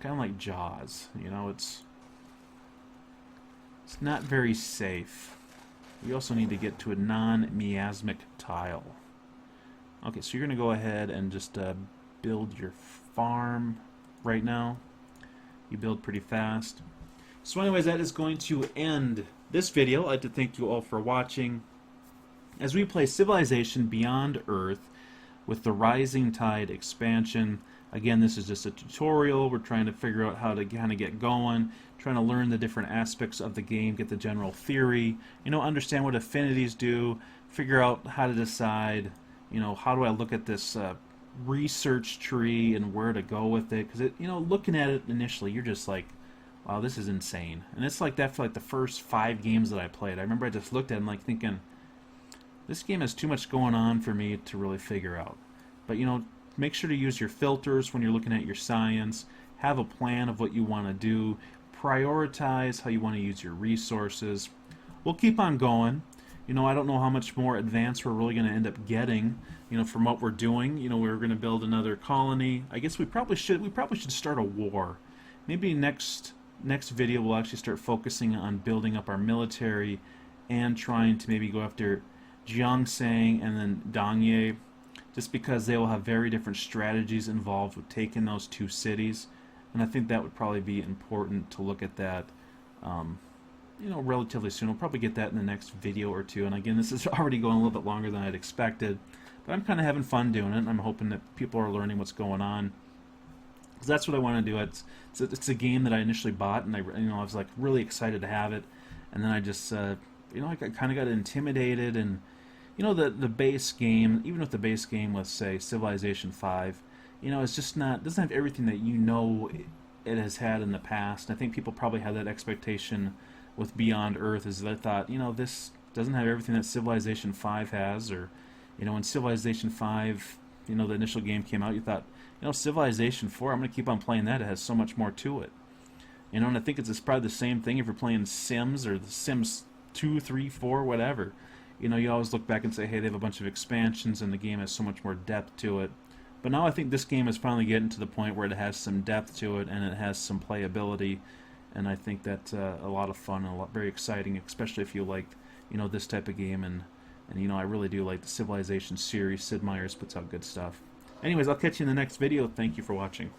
kind of like Jaws. You know, it's not very safe. We also need to get to a non-miasmic tile. Okay, so you're going to go ahead and just build your farm right now. You build pretty fast. So anyways, that is going to end this video. I'd like to thank you all for watching as we play Civilization Beyond Earth with the Rising Tide expansion. Again, this is just a tutorial. We're trying to figure out how to kind of get going, trying to learn the different aspects of the game, get the general theory, understand what affinities do, figure out how to decide, how do I look at this research tree and where to go with it. Because, looking at it initially, you're just like, wow, this is insane. And it's like that for like the first 5 games that I played. I remember I just looked at it and like thinking, this game has too much going on for me to really figure out. But, make sure to use your filters when you're looking at your science. Have a plan of what you want to do. Prioritize how you want to use your resources. We'll keep on going. I don't know how much more advanced we're really going to end up getting, from what we're doing. We're going to build another colony. I guess we probably should start a war. Maybe next video we'll actually start focusing on building up our military and trying to maybe go after Gyeongsang and then Dongye, just because they will have very different strategies involved with taking those 2 cities, and I think that would probably be important to look at that, relatively soon. We'll probably get that in the next video or 2, and again, this is already going a little bit longer than I'd expected, but I'm kind of having fun doing it, and I'm hoping that people are learning what's going on, because that's what I want to do. It's a game that I initially bought, and I was like really excited to have it, and then I just, I kind of got intimidated, and the base game, even with the base game with, say, Civilization 5, it's just doesn't have everything that it has had in the past. I think people probably had that expectation with Beyond Earth, is they thought, this doesn't have everything that Civilization 5 has, or, when Civilization 5, the initial game came out, you thought, Civilization 4, I'm going to keep on playing that, it has so much more to it. And I think it's probably the same thing if you're playing Sims, or the Sims 2, 3, 4, whatever. You always look back and say, hey, they have a bunch of expansions and the game has so much more depth to it. But now I think this game is finally getting to the point where it has some depth to it and it has some playability, and I think that's a lot of fun and very exciting, especially if you like, this type of game, and I really do like the Civilization series. Sid Meier's puts out good stuff. Anyways, I'll catch you in the next video. Thank you for watching.